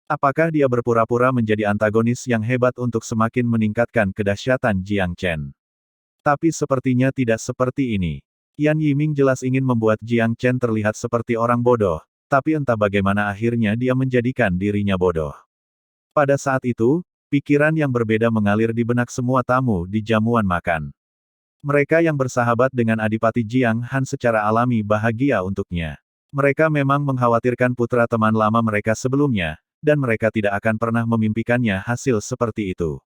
Apakah dia berpura-pura menjadi antagonis yang hebat untuk semakin meningkatkan kedahsyatan Jiang Chen? Tapi sepertinya tidak seperti ini. Yan Yiming jelas ingin membuat Jiang Chen terlihat seperti orang bodoh, Tapi entah bagaimana akhirnya dia menjadikan dirinya bodoh. Pada saat itu, pikiran yang berbeda mengalir di benak semua tamu di jamuan makan. Mereka yang bersahabat dengan Adipati Jiang Han secara alami bahagia untuknya. Mereka memang mengkhawatirkan putra teman lama mereka sebelumnya, dan mereka tidak akan pernah memimpikannya hasil seperti itu.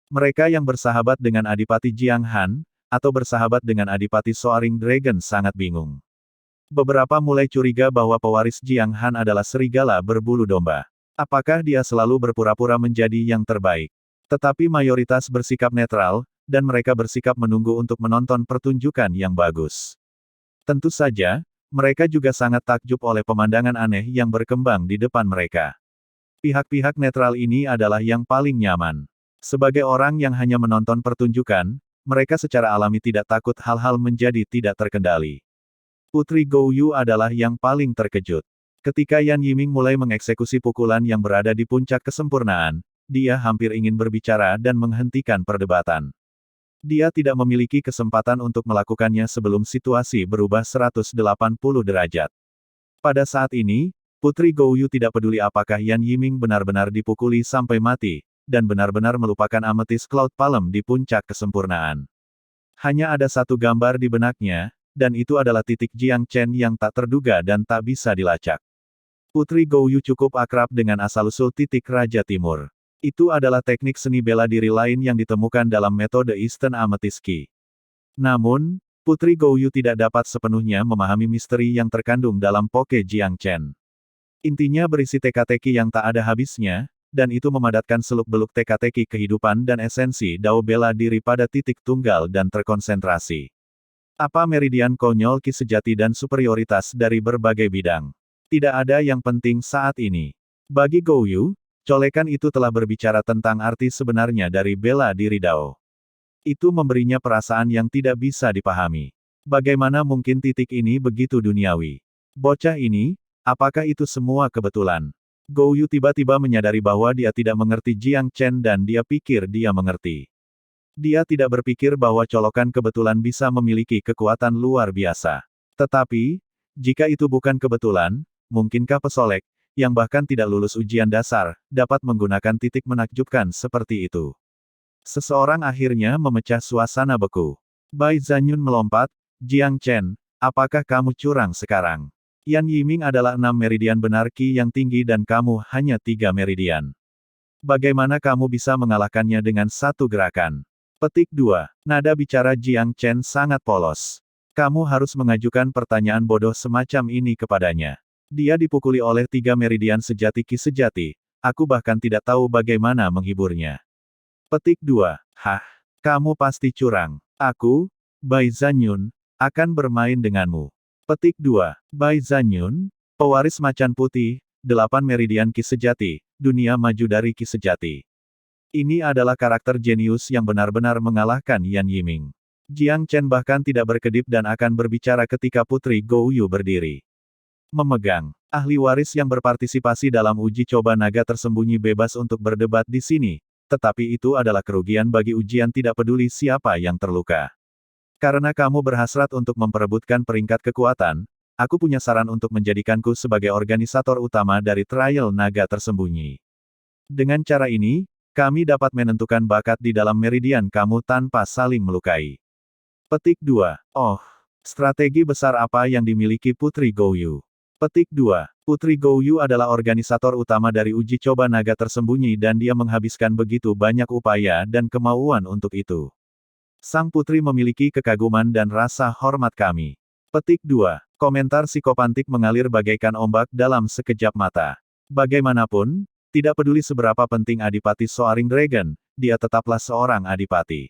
Mereka yang bersahabat dengan Adipati Jiang Han, atau bersahabat dengan Adipati Soaring Dragon sangat bingung. Beberapa mulai curiga bahwa pewaris Jiang Han adalah serigala berbulu domba. Apakah dia selalu berpura-pura menjadi yang terbaik? Tetapi mayoritas bersikap netral, dan mereka bersikap menunggu untuk menonton pertunjukan yang bagus. Tentu saja, mereka juga sangat takjub oleh pemandangan aneh yang berkembang di depan mereka. Pihak-pihak netral ini adalah yang paling nyaman. Sebagai orang yang hanya menonton pertunjukan, mereka secara alami tidak takut hal-hal menjadi tidak terkendali. Putri Gouyu adalah yang paling terkejut. Ketika Yan Yiming mulai mengeksekusi pukulan yang berada di puncak kesempurnaan, dia hampir ingin berbicara dan menghentikan perdebatan. Dia tidak memiliki kesempatan untuk melakukannya sebelum situasi berubah 180 derajat. Pada saat ini, Putri Gouyu tidak peduli apakah Yan Yiming benar-benar dipukuli sampai mati, dan benar-benar melupakan ametis Cloud Palm di puncak kesempurnaan. Hanya ada satu gambar di benaknya, dan itu adalah titik Jiang Chen yang tak terduga dan tak bisa dilacak. Putri Gouyu cukup akrab dengan asal-usul titik Raja Timur. Itu adalah teknik seni bela diri lain yang ditemukan dalam metode Eastern Amethyst Key. Namun, Putri Gouyu tidak dapat sepenuhnya memahami misteri yang terkandung dalam Poke Jiang Chen. Intinya berisi teka-teki yang tak ada habisnya, dan itu memadatkan seluk-beluk teka-teki kehidupan dan esensi Dao bela diri pada titik tunggal dan terkonsentrasi. Apa meridian konyol Ki sejati dan superioritas dari berbagai bidang? Tidak ada yang penting saat ini. Bagi Gouyu, colekan itu telah berbicara tentang arti sebenarnya dari bela diri Dao. Itu memberinya perasaan yang tidak bisa dipahami. Bagaimana mungkin titik ini begitu duniawi? Bocah ini, apakah itu semua kebetulan? Gouyu tiba-tiba menyadari bahwa dia tidak mengerti Jiang Chen dan dia pikir dia mengerti. Dia tidak berpikir bahwa colokan kebetulan bisa memiliki kekuatan luar biasa. Tetapi, jika itu bukan kebetulan, mungkinkah pesolek, yang bahkan tidak lulus ujian dasar, dapat menggunakan titik menakjubkan seperti itu? Seseorang akhirnya memecah suasana beku. Bai Zanyun melompat, Jiang Chen, apakah kamu curang sekarang? Yan Yiming adalah 6 meridian benar Ki yang tinggi dan kamu hanya 3 meridian. Bagaimana kamu bisa mengalahkannya dengan satu gerakan? Petik 2. Nada bicara Jiang Chen sangat polos. Kamu harus mengajukan pertanyaan bodoh semacam ini kepadanya. Dia dipukuli oleh 3 meridian sejati Ki sejati, aku bahkan tidak tahu bagaimana menghiburnya. Petik 2. Hah? Kamu pasti curang. Aku, Bai Zanyun, akan bermain denganmu. Petik 2. Bai Zanyun, pewaris macan putih, 8 meridian Ki sejati, dunia maju dari Ki sejati. Ini adalah karakter jenius yang benar-benar mengalahkan Yan Yiming. Jiang Chen bahkan tidak berkedip dan akan berbicara ketika Putri Gouyu berdiri. Memegang. Ahli waris yang berpartisipasi dalam uji coba naga tersembunyi bebas untuk berdebat di sini, tetapi itu adalah kerugian bagi ujian tidak peduli siapa yang terluka. Karena kamu berhasrat untuk memperebutkan peringkat kekuatan, aku punya saran untuk menjadikanku sebagai organisator utama dari trial naga tersembunyi. Dengan cara ini, kami dapat menentukan bakat di dalam meridian kamu tanpa saling melukai. Petik 2. Oh, strategi besar apa yang dimiliki Putri Gouyu? Petik 2. Putri Gouyu adalah organisator utama dari uji coba naga tersembunyi dan dia menghabiskan begitu banyak upaya dan kemauan untuk itu. Sang putri memiliki kekaguman dan rasa hormat kami. Petik 2. Komentar psikopantik mengalir bagaikan ombak dalam sekejap mata. Bagaimanapun, tidak peduli seberapa penting Adipati Soaring Dragon, dia tetaplah seorang adipati.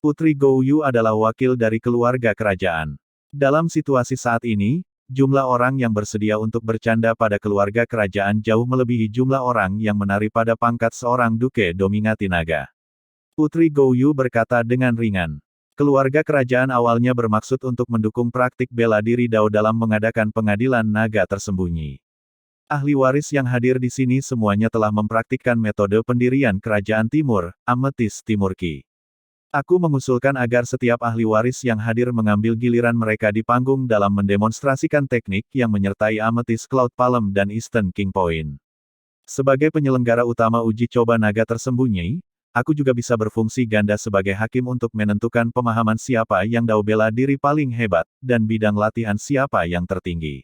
Putri Gouyu adalah wakil dari keluarga kerajaan. Dalam situasi saat ini, jumlah orang yang bersedia untuk bercanda pada keluarga kerajaan jauh melebihi jumlah orang yang menari pada pangkat seorang duke Domingati Naga. Putri Gouyu berkata dengan ringan. Keluarga kerajaan awalnya bermaksud untuk mendukung praktik bela diri Dao dalam mengadakan pengadilan naga tersembunyi. Ahli waris yang hadir di sini semuanya telah mempraktikkan metode pendirian kerajaan timur, Amethyst Timur Ki. Aku mengusulkan agar setiap ahli waris yang hadir mengambil giliran mereka di panggung dalam mendemonstrasikan teknik yang menyertai Amethyst Cloud Palm dan Eastern King Point. Sebagai penyelenggara utama uji coba naga tersembunyi, aku juga bisa berfungsi ganda sebagai hakim untuk menentukan pemahaman siapa yang tahu bela diri paling hebat, dan bidang latihan siapa yang tertinggi.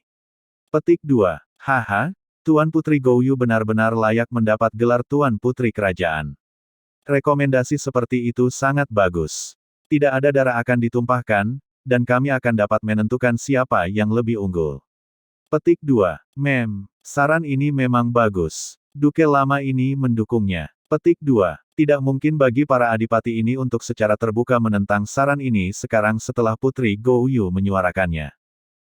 Petik 2. Haha, Tuan Putri Gouyu benar-benar layak mendapat gelar Tuan Putri Kerajaan. Rekomendasi seperti itu sangat bagus. Tidak ada darah akan ditumpahkan, dan kami akan dapat menentukan siapa yang lebih unggul. Petik 2. Saran ini memang bagus. Duke lama ini mendukungnya. Petik 2. Tidak mungkin bagi para adipati ini untuk secara terbuka menentang saran ini sekarang setelah Putri Gouyu menyuarakannya.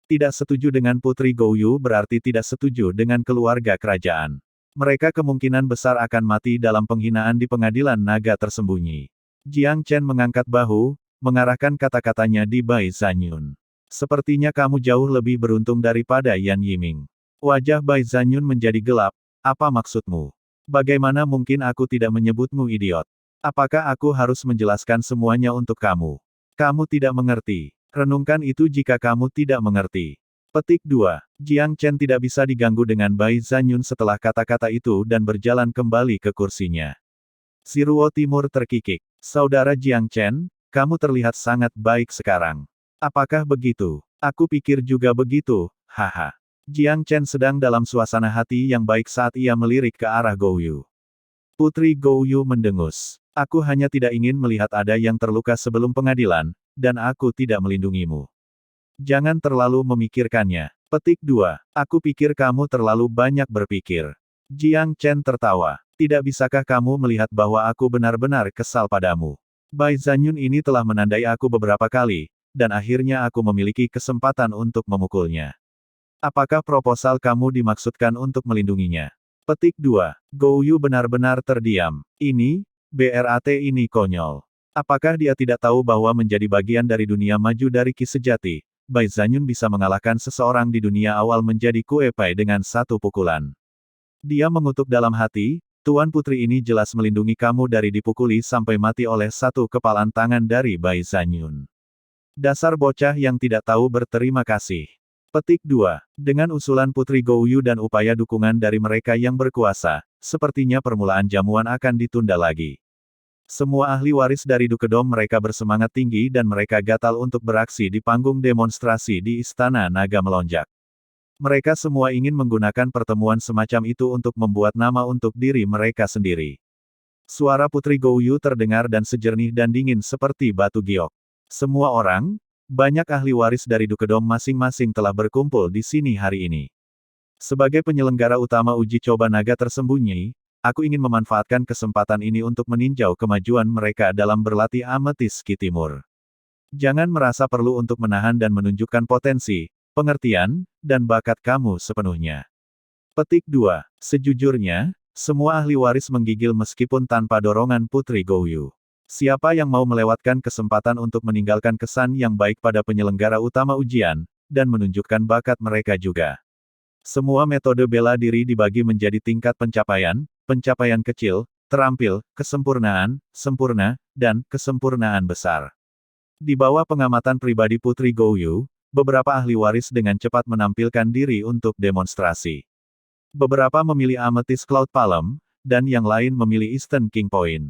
Tidak setuju dengan Putri Gouyu berarti tidak setuju dengan keluarga kerajaan. Mereka kemungkinan besar akan mati dalam penghinaan di pengadilan naga tersembunyi. Jiang Chen mengangkat bahu, mengarahkan kata-katanya di Bai Zanyun. Sepertinya kamu jauh lebih beruntung daripada Yan Yiming. Wajah Bai Zanyun menjadi gelap. Apa maksudmu? Bagaimana mungkin aku tidak menyebutmu idiot? Apakah aku harus menjelaskan semuanya untuk kamu? Kamu tidak mengerti. Renungkan itu jika kamu tidak mengerti. Petik 2. Jiang Chen tidak bisa diganggu dengan Bai Zanyun setelah kata-kata itu dan berjalan kembali ke kursinya. Siruo Timur terkikik. Saudara Jiang Chen, kamu terlihat sangat baik sekarang. Apakah begitu? Aku pikir juga begitu, haha. Jiang Chen sedang dalam suasana hati yang baik saat ia melirik ke arah Gouyu. Putri Gouyu mendengus. Aku hanya tidak ingin melihat ada yang terluka sebelum pengadilan, dan aku tidak melindungimu. Jangan terlalu memikirkannya. Petik 2. Aku pikir kamu terlalu banyak berpikir. Jiang Chen tertawa. Tidak bisakah kamu melihat bahwa aku benar-benar kesal padamu? Bai Zanyun ini telah menandai aku beberapa kali, dan akhirnya aku memiliki kesempatan untuk memukulnya. Apakah proposal kamu dimaksudkan untuk melindunginya? Petik 2. Gouyu benar-benar terdiam. BRAT ini konyol. Apakah dia tidak tahu bahwa menjadi bagian dari dunia maju dari Ki sejati, Bai Zanyun bisa mengalahkan seseorang di dunia awal menjadi Kue Pai dengan satu pukulan? Dia mengutuk dalam hati, Tuan Putri ini jelas melindungi kamu dari dipukuli sampai mati oleh satu kepalan tangan dari Bai Zanyun. Dasar bocah yang tidak tahu berterima kasih. Petik 2. Dengan usulan Putri Gouyu dan upaya dukungan dari mereka yang berkuasa, sepertinya permulaan jamuan akan ditunda lagi. Semua ahli waris dari Dukedom mereka bersemangat tinggi dan mereka gatal untuk beraksi di panggung demonstrasi di Istana Naga Melonjak. Mereka semua ingin menggunakan pertemuan semacam itu untuk membuat nama untuk diri mereka sendiri. Suara Putri Gouyu terdengar dan sejernih dan dingin seperti batu giok. Semua orang, banyak ahli waris dari Dukedom masing-masing telah berkumpul di sini hari ini. Sebagai penyelenggara utama uji coba naga tersembunyi, aku ingin memanfaatkan kesempatan ini untuk meninjau kemajuan mereka dalam berlatih Amethyst Ki Timur. Jangan merasa perlu untuk menahan dan menunjukkan potensi, pengertian, dan bakat kamu sepenuhnya. Petik 2. Sejujurnya, semua ahli waris menggigil meskipun tanpa dorongan Putri Gouyu. Siapa yang mau melewatkan kesempatan untuk meninggalkan kesan yang baik pada penyelenggara utama ujian, dan menunjukkan bakat mereka juga. Semua metode bela diri dibagi menjadi tingkat pencapaian, pencapaian kecil, terampil, kesempurnaan, sempurna, dan kesempurnaan besar. Di bawah pengamatan pribadi Putri Gouyu, beberapa ahli waris dengan cepat menampilkan diri untuk demonstrasi. Beberapa memilih Amethyst Cloud Palm, dan yang lain memilih Eastern King Point.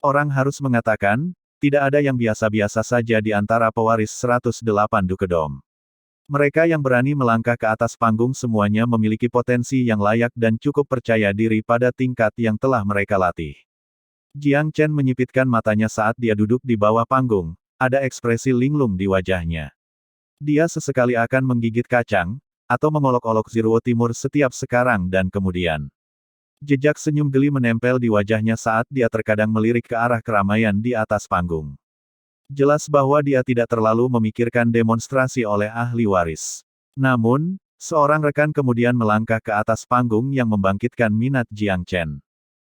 Orang harus mengatakan, tidak ada yang biasa-biasa saja di antara pewaris 108 Dukedom. Mereka yang berani melangkah ke atas panggung semuanya memiliki potensi yang layak dan cukup percaya diri pada tingkat yang telah mereka latih. Jiang Chen menyipitkan matanya saat dia duduk di bawah panggung, ada ekspresi linglung di wajahnya. Dia sesekali akan menggigit kacang, atau mengolok-olok Siruo Timur setiap sekarang dan kemudian. Jejak senyum geli menempel di wajahnya saat dia terkadang melirik ke arah keramaian di atas panggung. Jelas bahwa dia tidak terlalu memikirkan demonstrasi oleh ahli waris. Namun, seorang rekan kemudian melangkah ke atas panggung yang membangkitkan minat Jiang Chen.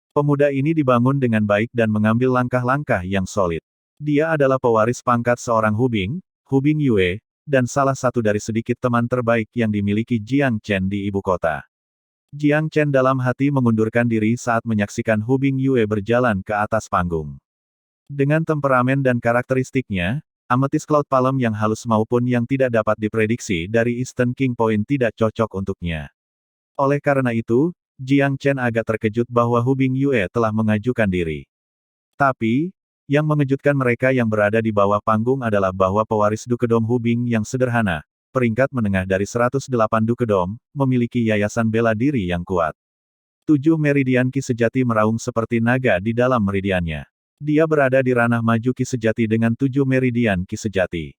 Pemuda ini dibangun dengan baik dan mengambil langkah-langkah yang solid. Dia adalah pewaris pangkat seorang Hubing Yue, dan salah satu dari sedikit teman terbaik yang dimiliki Jiang Chen di ibu kota. Jiang Chen dalam hati mengundurkan diri saat menyaksikan Hubing Yue berjalan ke atas panggung. Dengan temperamen dan karakteristiknya, ametis Cloud Palm yang halus maupun yang tidak dapat diprediksi dari Eastern King Point tidak cocok untuknya. Oleh karena itu, Jiang Chen agak terkejut bahwa Hu Bingyue telah mengajukan diri. Tapi, yang mengejutkan mereka yang berada di bawah panggung adalah bahwa pewaris Dukedom Hu Bing yang sederhana, peringkat menengah dari 108 Dukedom, memiliki yayasan bela diri yang kuat. 7 meridian Ki sejati meraung seperti naga di dalam meridiannya. Dia berada di ranah maju Ki sejati dengan 7 meridian Ki sejati.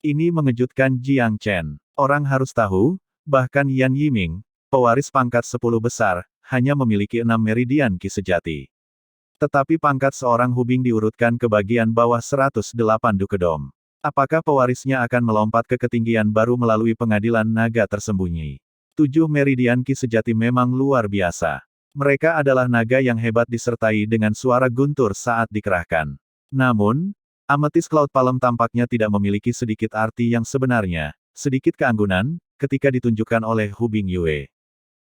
Ini mengejutkan Jiang Chen. Orang harus tahu, bahkan Yan Yiming, pewaris pangkat 10 besar, hanya memiliki 6 meridian Ki sejati. Tetapi pangkat seorang Hu Bing diurutkan ke bagian bawah 108 Dukedom. Apakah pewarisnya akan melompat ke ketinggian baru melalui pengadilan naga tersembunyi? 7 meridian Ki sejati memang luar biasa. Mereka adalah naga yang hebat disertai dengan suara guntur saat dikerahkan. Namun, ametis Cloud Palm tampaknya tidak memiliki sedikit arti yang sebenarnya, sedikit keanggunan, ketika ditunjukkan oleh Hu Bingyue.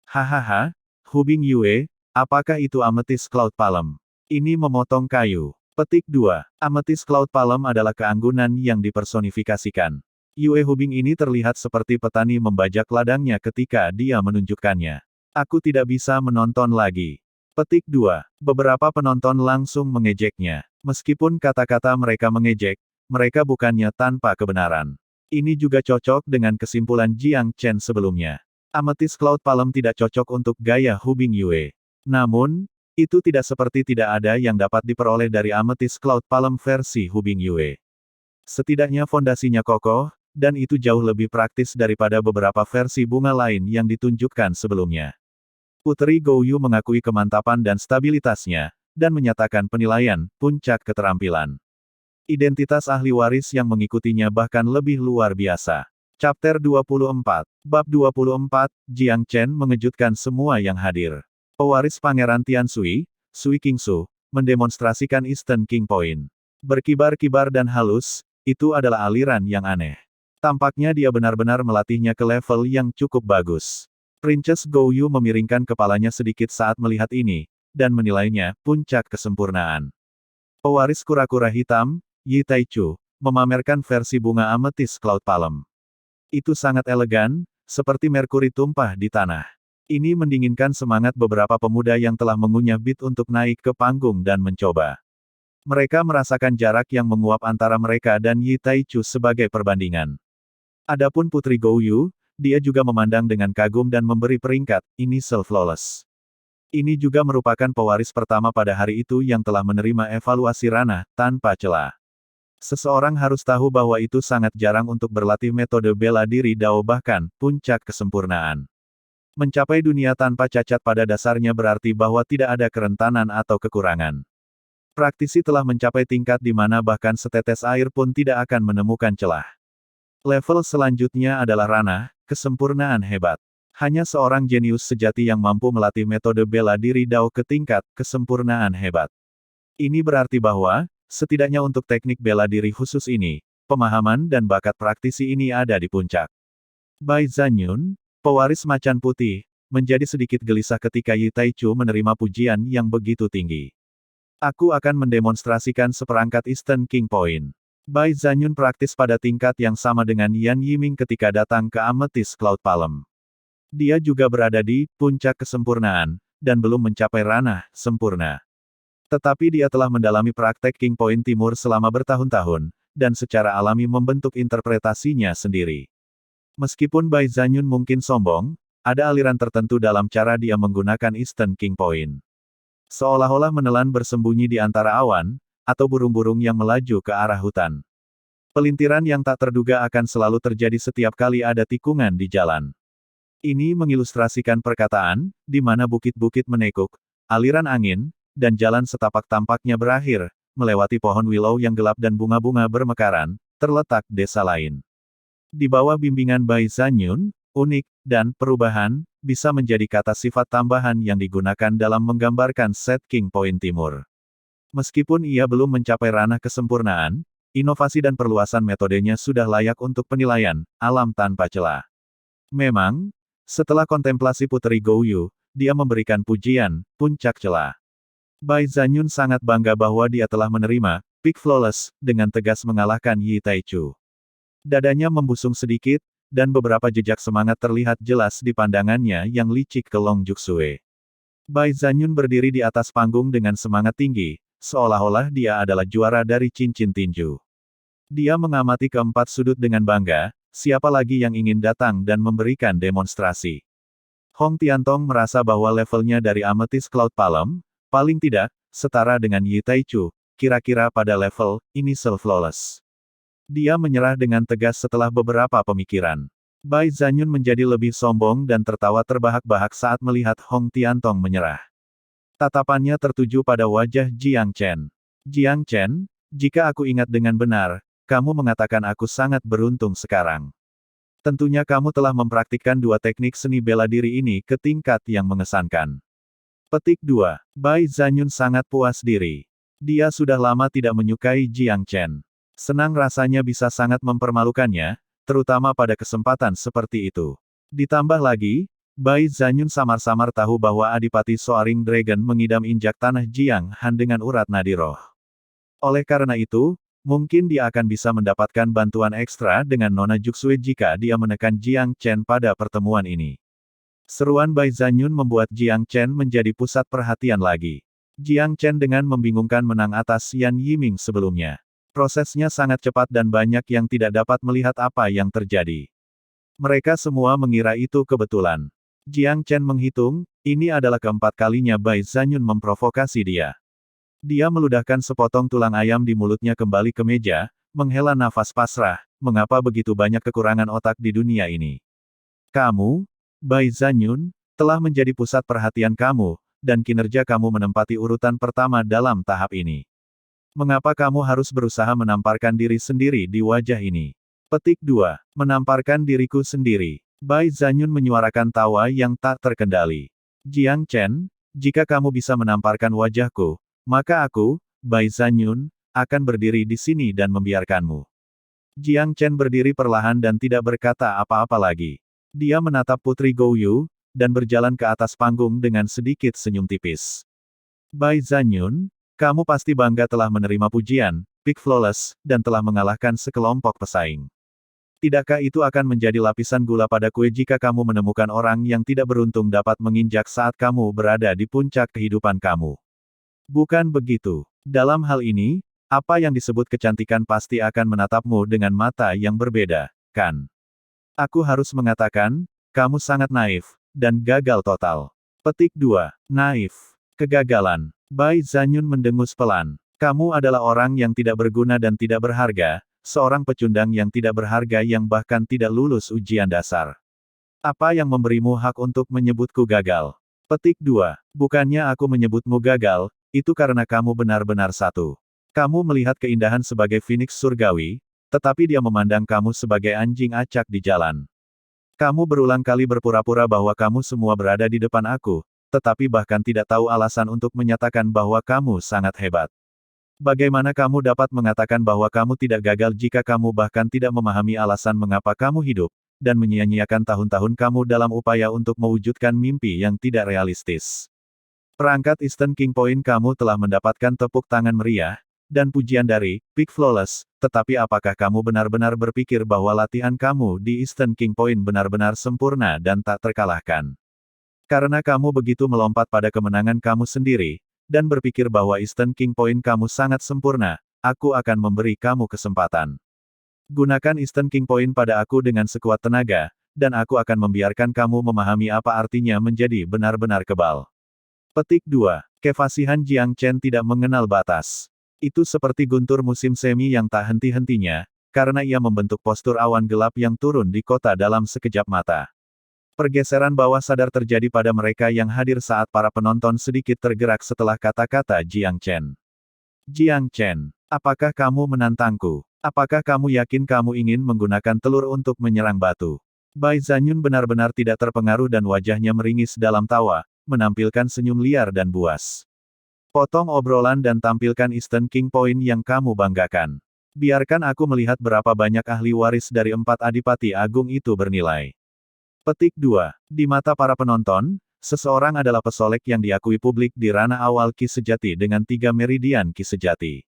Hahaha, Hu Bingyue, apakah itu ametis Cloud Palm? Ini memotong kayu. Petik 2. Ametis Cloud Palm adalah keanggunan yang dipersonifikasikan. Yue Hubing ini terlihat seperti petani membajak ladangnya ketika dia menunjukkannya. Aku tidak bisa menonton lagi. Petik 2. Beberapa penonton langsung mengejeknya. Meskipun kata-kata mereka mengejek, mereka bukannya tanpa kebenaran. Ini juga cocok dengan kesimpulan Jiang Chen sebelumnya. Ametis Cloud Palm tidak cocok untuk gaya Hu Bingyue. Namun, itu tidak seperti tidak ada yang dapat diperoleh dari ametis Cloud Palm versi Hu Bingyue. Setidaknya fondasinya kokoh, dan itu jauh lebih praktis daripada beberapa versi bunga lain yang ditunjukkan sebelumnya. Putri Gouyu mengakui kemantapan dan stabilitasnya, dan menyatakan penilaian, puncak keterampilan. Identitas ahli waris yang mengikutinya bahkan lebih luar biasa. Chapter 24. Bab 24, Jiang Chen mengejutkan semua yang hadir. Pewaris Pangeran Tiansui, Sui Qingsu, mendemonstrasikan Eastern King Point. Berkibar-kibar dan halus, itu adalah aliran yang aneh. Tampaknya dia benar-benar melatihnya ke level yang cukup bagus. Princess Gouyu memiringkan kepalanya sedikit saat melihat ini, dan menilainya puncak kesempurnaan. Pewaris kura-kura hitam, Yi Taichu, memamerkan versi bunga ametis Cloud Palm. Itu sangat elegan, seperti merkuri tumpah di tanah. Ini mendinginkan semangat beberapa pemuda yang telah mengunyah bit untuk naik ke panggung dan mencoba. Mereka merasakan jarak yang menguap antara mereka dan Yi Taichu sebagai perbandingan. Adapun Putri Gouyu, dia juga memandang dengan kagum dan memberi peringkat, initial flawless. Ini juga merupakan pewaris pertama pada hari itu yang telah menerima evaluasi ranah, tanpa celah. Seseorang harus tahu bahwa itu sangat jarang untuk berlatih metode bela diri Dao bahkan, puncak kesempurnaan. Mencapai dunia tanpa cacat pada dasarnya berarti bahwa tidak ada kerentanan atau kekurangan. Praktisi telah mencapai tingkat di mana bahkan setetes air pun tidak akan menemukan celah. Level selanjutnya adalah ranah, kesempurnaan hebat. Hanya seorang jenius sejati yang mampu melatih metode bela diri Dao ke tingkat kesempurnaan hebat. Ini berarti bahwa, setidaknya untuk teknik bela diri khusus ini, pemahaman dan bakat praktisi ini ada di puncak. Bai Zanyun, pewaris macan putih, menjadi sedikit gelisah ketika Yi Taichu menerima pujian yang begitu tinggi. Aku akan mendemonstrasikan seperangkat Eastern King Point. Bai Zanyun praktis pada tingkat yang sama dengan Yan Yiming ketika datang ke ametis Cloud Palm. Dia juga berada di puncak kesempurnaan, dan belum mencapai ranah sempurna. Tetapi dia telah mendalami praktek King Point Timur selama bertahun-tahun, dan secara alami membentuk interpretasinya sendiri. Meskipun Bai Zanyun mungkin sombong, ada aliran tertentu dalam cara dia menggunakan Eastern King Point. Seolah-olah menelan bersembunyi di antara awan, atau burung-burung yang melaju ke arah hutan. Pelintiran yang tak terduga akan selalu terjadi setiap kali ada tikungan di jalan. Ini mengilustrasikan perkataan, di mana bukit-bukit menekuk, aliran angin, dan jalan setapak tampaknya berakhir, melewati pohon willow yang gelap dan bunga-bunga bermekaran, terletak desa lain. Di bawah bimbingan Bai Zanyun, unik, dan perubahan, bisa menjadi kata sifat tambahan yang digunakan dalam menggambarkan set King Point Timur. Meskipun ia belum mencapai ranah kesempurnaan, inovasi dan perluasan metodenya sudah layak untuk penilaian, alam tanpa celah. Memang, setelah kontemplasi Putri Gouyu, dia memberikan pujian, puncak celah. Bai Zanyun sangat bangga bahwa dia telah menerima Peak Flawless, dengan tegas mengalahkan Yi Taichu. Dadanya membusung sedikit, dan beberapa jejak semangat terlihat jelas di pandangannya yang licik ke Long Juxue. Bai Zanyun berdiri di atas panggung dengan semangat tinggi, seolah-olah dia adalah juara dari cincin tinju. Dia mengamati keempat sudut dengan bangga, siapa lagi yang ingin datang dan memberikan demonstrasi. Hong Tiantong merasa bahwa levelnya dari Amethyst Cloud Palm, paling tidak, setara dengan Yi Taichu, kira-kira pada level Initial Flawless. Dia menyerah dengan tegas setelah beberapa pemikiran. Bai Zanyun menjadi lebih sombong dan tertawa terbahak-bahak saat melihat Hong Tiantong menyerah. Tatapannya tertuju pada wajah Jiang Chen. Jiang Chen, jika aku ingat dengan benar, kamu mengatakan aku sangat beruntung sekarang. Tentunya kamu telah mempraktikkan dua teknik seni bela diri ini ke tingkat yang mengesankan. Petik 2. Bai Zanyun sangat puas diri. Dia sudah lama tidak menyukai Jiang Chen. Senang rasanya bisa sangat mempermalukannya, terutama pada kesempatan seperti itu. Ditambah lagi, Bai Zanyun samar-samar tahu bahwa Adipati Soaring Dragon mengidam injak tanah Jiang Han dengan urat nadi roh. Oleh karena itu, mungkin dia akan bisa mendapatkan bantuan ekstra dengan Nona Juxue jika dia menekan Jiang Chen pada pertemuan ini. Seruan Bai Zanyun membuat Jiang Chen menjadi pusat perhatian lagi. Jiang Chen dengan membingungkan menang atas Yan Yiming sebelumnya. Prosesnya sangat cepat dan banyak yang tidak dapat melihat apa yang terjadi. Mereka semua mengira itu kebetulan. Jiang Chen menghitung, ini adalah keempat kalinya Bai Zanyun memprovokasi dia. Dia meludahkan sepotong tulang ayam di mulutnya kembali ke meja, menghela nafas pasrah, mengapa begitu banyak kekurangan otak di dunia ini. Kamu, Bai Zanyun, telah menjadi pusat perhatian kamu, dan kinerja kamu menempati urutan pertama dalam tahap ini. Mengapa kamu harus berusaha menamparkan diri sendiri di wajah ini? Petik 2. Menamparkan diriku sendiri. Bai Zanyun menyuarakan tawa yang tak terkendali. Jiang Chen, jika kamu bisa menamparkan wajahku, maka aku, Bai Zanyun, akan berdiri di sini dan membiarkanmu. Jiang Chen berdiri perlahan dan tidak berkata apa-apa lagi. Dia menatap Putri Gouyu, dan berjalan ke atas panggung dengan sedikit senyum tipis. Bai Zanyun, kamu pasti bangga telah menerima pujian, Peak Flawless, dan telah mengalahkan sekelompok pesaing. Tidakkah itu akan menjadi lapisan gula pada kue jika kamu menemukan orang yang tidak beruntung dapat menginjak saat kamu berada di puncak kehidupan kamu? Bukan begitu. Dalam hal ini, apa yang disebut kecantikan pasti akan menatapmu dengan mata yang berbeda, kan? Aku harus mengatakan, kamu sangat naif, dan gagal total. Petik 2. Naif. Kegagalan. Bai Zanyun mendengus pelan. Kamu adalah orang yang tidak berguna dan tidak berharga, seorang pecundang yang tidak berharga yang bahkan tidak lulus ujian dasar. Apa yang memberimu hak untuk menyebutku gagal? Petik 2. Bukannya aku menyebutmu gagal, itu karena kamu benar-benar satu. Kamu melihat keindahan sebagai Phoenix surgawi, tetapi dia memandang kamu sebagai anjing acak di jalan. Kamu berulang kali berpura-pura bahwa kamu semua berada di depan aku, tetapi bahkan tidak tahu alasan untuk menyatakan bahwa kamu sangat hebat. Bagaimana kamu dapat mengatakan bahwa kamu tidak gagal jika kamu bahkan tidak memahami alasan mengapa kamu hidup, dan menyia-nyiakan tahun-tahun kamu dalam upaya untuk mewujudkan mimpi yang tidak realistis? Perangkat Eastern King Point kamu telah mendapatkan tepuk tangan meriah, dan pujian dari Peak Flawless, tetapi apakah kamu benar-benar berpikir bahwa latihan kamu di Eastern King Point benar-benar sempurna dan tak terkalahkan? Karena kamu begitu melompat pada kemenangan kamu sendiri, dan berpikir bahwa Eastern King Point kamu sangat sempurna, aku akan memberi kamu kesempatan. Gunakan Eastern King Point pada aku dengan sekuat tenaga, dan aku akan membiarkan kamu memahami apa artinya menjadi benar-benar kebal. Petik 2. Kefasihan Jiang Chen tidak mengenal batas. Itu seperti guntur musim semi yang tak henti-hentinya, karena ia membentuk postur awan gelap yang turun di kota dalam sekejap mata. Pergeseran bawah sadar terjadi pada mereka yang hadir saat para penonton sedikit tergerak setelah kata-kata Jiang Chen. Jiang Chen, apakah kamu menantangku? Apakah kamu yakin kamu ingin menggunakan telur untuk menyerang batu? Bai Zanyun benar-benar tidak terpengaruh dan wajahnya meringis dalam tawa, menampilkan senyum liar dan buas. Potong obrolan dan tampilkan Eastern King Point yang kamu banggakan. Biarkan aku melihat berapa banyak ahli waris dari 4 Adipati Agung itu bernilai. Petik 2. Di mata para penonton, seseorang adalah pesolek yang diakui publik di ranah awal Ki Sejati dengan 3 meridian Ki Sejati.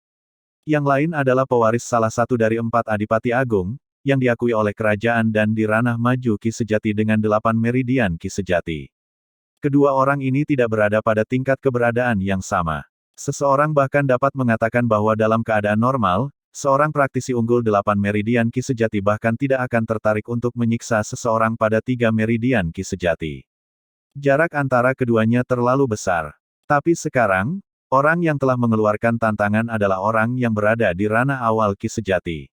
Yang lain adalah pewaris salah satu dari 4 Adipati Agung, yang diakui oleh kerajaan dan di ranah maju Ki Sejati dengan 8 meridian Ki Sejati. Kedua orang ini tidak berada pada tingkat keberadaan yang sama. Seseorang bahkan dapat mengatakan bahwa dalam keadaan normal, seorang praktisi unggul 8 meridian Ki Sejati bahkan tidak akan tertarik untuk menyiksa seseorang pada 3 meridian Ki Sejati. Jarak antara keduanya terlalu besar. Tapi sekarang, orang yang telah mengeluarkan tantangan adalah orang yang berada di ranah awal Ki Sejati.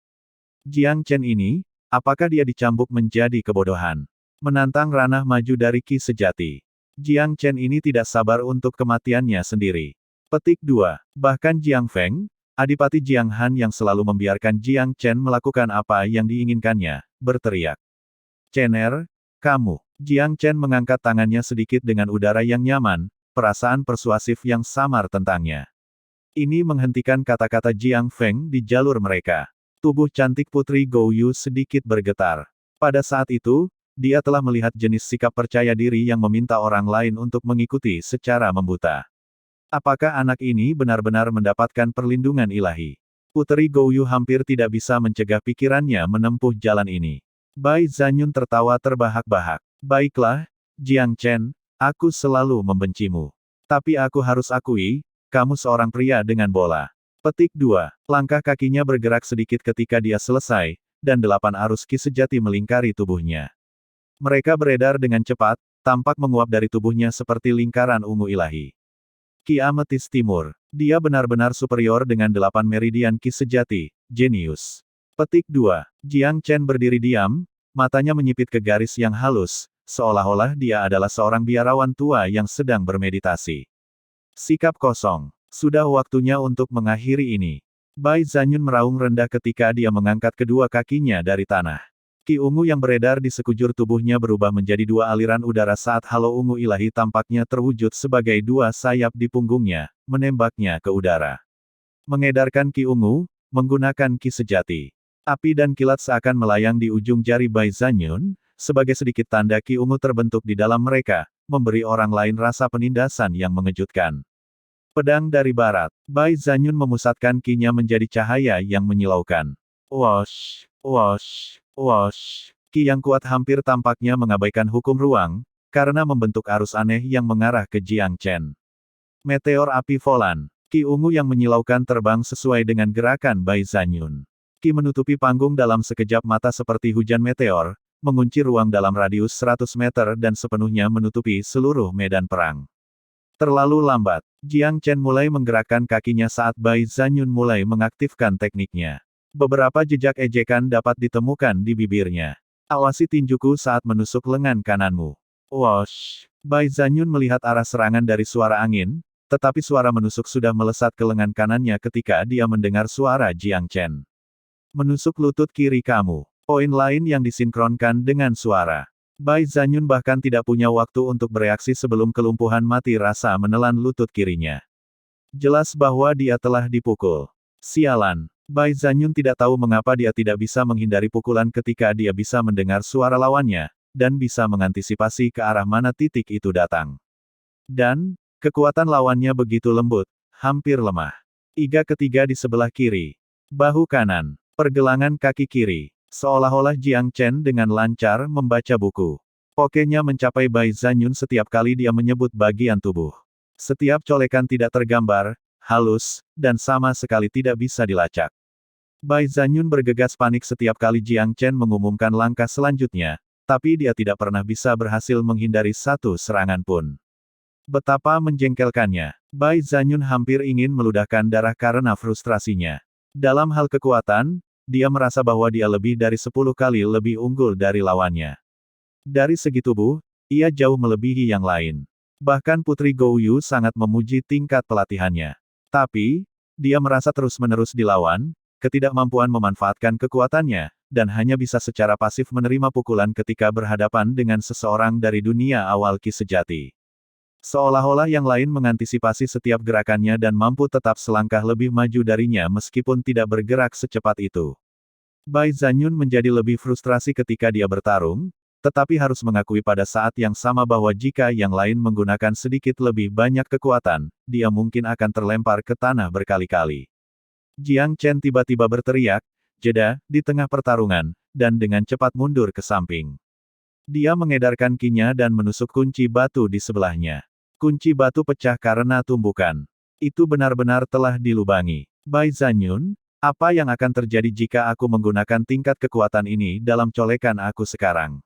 Jiang Chen ini, apakah dia dicambuk menjadi kebodohan? Menantang ranah maju dari Ki Sejati. Jiang Chen ini tidak sabar untuk kematiannya sendiri. Petik 2. Bahkan Jiang Feng, Adipati Jiang Han yang selalu membiarkan Jiang Chen melakukan apa yang diinginkannya, berteriak. "Chener, kamu." Jiang Chen mengangkat tangannya sedikit dengan udara yang nyaman, perasaan persuasif yang samar tentangnya. Ini menghentikan kata-kata Jiang Feng di jalur mereka. Tubuh cantik Putri Gouyu sedikit bergetar. Pada saat itu, dia telah melihat jenis sikap percaya diri yang meminta orang lain untuk mengikuti secara membuta. Apakah anak ini benar-benar mendapatkan perlindungan ilahi? Putri Gouyu hampir tidak bisa mencegah pikirannya menempuh jalan ini. Bai Zanyun tertawa terbahak-bahak. "Baiklah, Jiang Chen, aku selalu membencimu. Tapi aku harus akui, kamu seorang pria dengan bola." Petik 2. Langkah kakinya bergerak sedikit ketika dia selesai, dan 8 arus Ki Sejati melingkari tubuhnya. Mereka beredar dengan cepat, tampak menguap dari tubuhnya seperti lingkaran ungu ilahi. Ki Ametis Timur. Dia benar-benar superior dengan 8 meridian Ki Sejati, jenius. Petik 2. Jiang Chen berdiri diam, matanya menyipit ke garis yang halus, seolah-olah dia adalah seorang biarawan tua yang sedang bermeditasi. Sikap kosong. Sudah waktunya untuk mengakhiri ini. Bai Zanyun meraung rendah ketika dia mengangkat kedua kakinya dari tanah. Ki ungu yang beredar di sekujur tubuhnya berubah menjadi 2 aliran udara saat halo ungu ilahi tampaknya terwujud sebagai 2 sayap di punggungnya, menembaknya ke udara. Mengedarkan Ki ungu, menggunakan Ki Sejati. Api dan kilat seakan melayang di ujung jari Bai Zanyun, sebagai sedikit tanda Ki ungu terbentuk di dalam mereka, memberi orang lain rasa penindasan yang mengejutkan. Pedang dari barat. Bai Zanyun memusatkan Ki-nya menjadi cahaya yang menyilaukan. Wosh, wosh, wosh. Ki yang kuat hampir tampaknya mengabaikan hukum ruang, karena membentuk arus aneh yang mengarah ke Jiang Chen. Meteor api volan. Ki ungu yang menyilaukan terbang sesuai dengan gerakan Bai Zanyun. Ki menutupi panggung dalam sekejap mata seperti hujan meteor, mengunci ruang dalam radius 100 meter dan sepenuhnya menutupi seluruh medan perang. Terlalu lambat. Jiang Chen mulai menggerakkan kakinya saat Bai Zanyun mulai mengaktifkan tekniknya. Beberapa jejak ejekan dapat ditemukan di bibirnya. "Awasi tinjuku saat menusuk lengan kananmu." Wosh! Bai Zanyun melihat arah serangan dari suara angin, tetapi suara menusuk sudah melesat ke lengan kanannya ketika dia mendengar suara Jiang Chen. "Menusuk lutut kiri kamu." Poin lain yang disinkronkan dengan suara. Bai Zanyun bahkan tidak punya waktu untuk bereaksi sebelum kelumpuhan mati rasa menelan lutut kirinya. Jelas bahwa dia telah dipukul. Sialan. Bai Zanyun tidak tahu mengapa dia tidak bisa menghindari pukulan ketika dia bisa mendengar suara lawannya, dan bisa mengantisipasi ke arah mana titik itu datang. Dan, kekuatan lawannya begitu lembut, hampir lemah. Iga ketiga di sebelah kiri. Bahu kanan. Pergelangan kaki kiri. Seolah-olah Jiang Chen dengan lancar membaca buku. Pokenya mencapai Bai Zanyun setiap kali dia menyebut bagian tubuh. Setiap colekan tidak tergambar, halus, dan sama sekali tidak bisa dilacak. Bai Zanyun bergegas panik setiap kali Jiang Chen mengumumkan langkah selanjutnya, tapi dia tidak pernah bisa berhasil menghindari satu serangan pun. Betapa menjengkelkannya. Bai Zanyun hampir ingin meludahkan darah karena frustrasinya. Dalam hal kekuatan, dia merasa bahwa dia lebih dari 10 kali lebih unggul dari lawannya. Dari segi tubuh, ia jauh melebihi yang lain. Bahkan Putri Gouyu sangat memuji tingkat pelatihannya. Tapi, dia merasa terus-menerus dilawan, ketidakmampuan memanfaatkan kekuatannya, dan hanya bisa secara pasif menerima pukulan ketika berhadapan dengan seseorang dari dunia awal Ki Sejati. Seolah-olah yang lain mengantisipasi setiap gerakannya dan mampu tetap selangkah lebih maju darinya meskipun tidak bergerak secepat itu. Bai Zanyun menjadi lebih frustrasi ketika dia bertarung, tetapi harus mengakui pada saat yang sama bahwa jika yang lain menggunakan sedikit lebih banyak kekuatan, dia mungkin akan terlempar ke tanah berkali-kali. Jiang Chen tiba-tiba berteriak, jeda, di tengah pertarungan, dan dengan cepat mundur ke samping. Dia mengedarkan kinya dan menusuk kunci batu di sebelahnya. Kunci batu pecah karena tumbukan. Itu benar-benar telah dilubangi. Bai Zanyun, apa yang akan terjadi jika aku menggunakan tingkat kekuatan ini dalam colekan aku sekarang?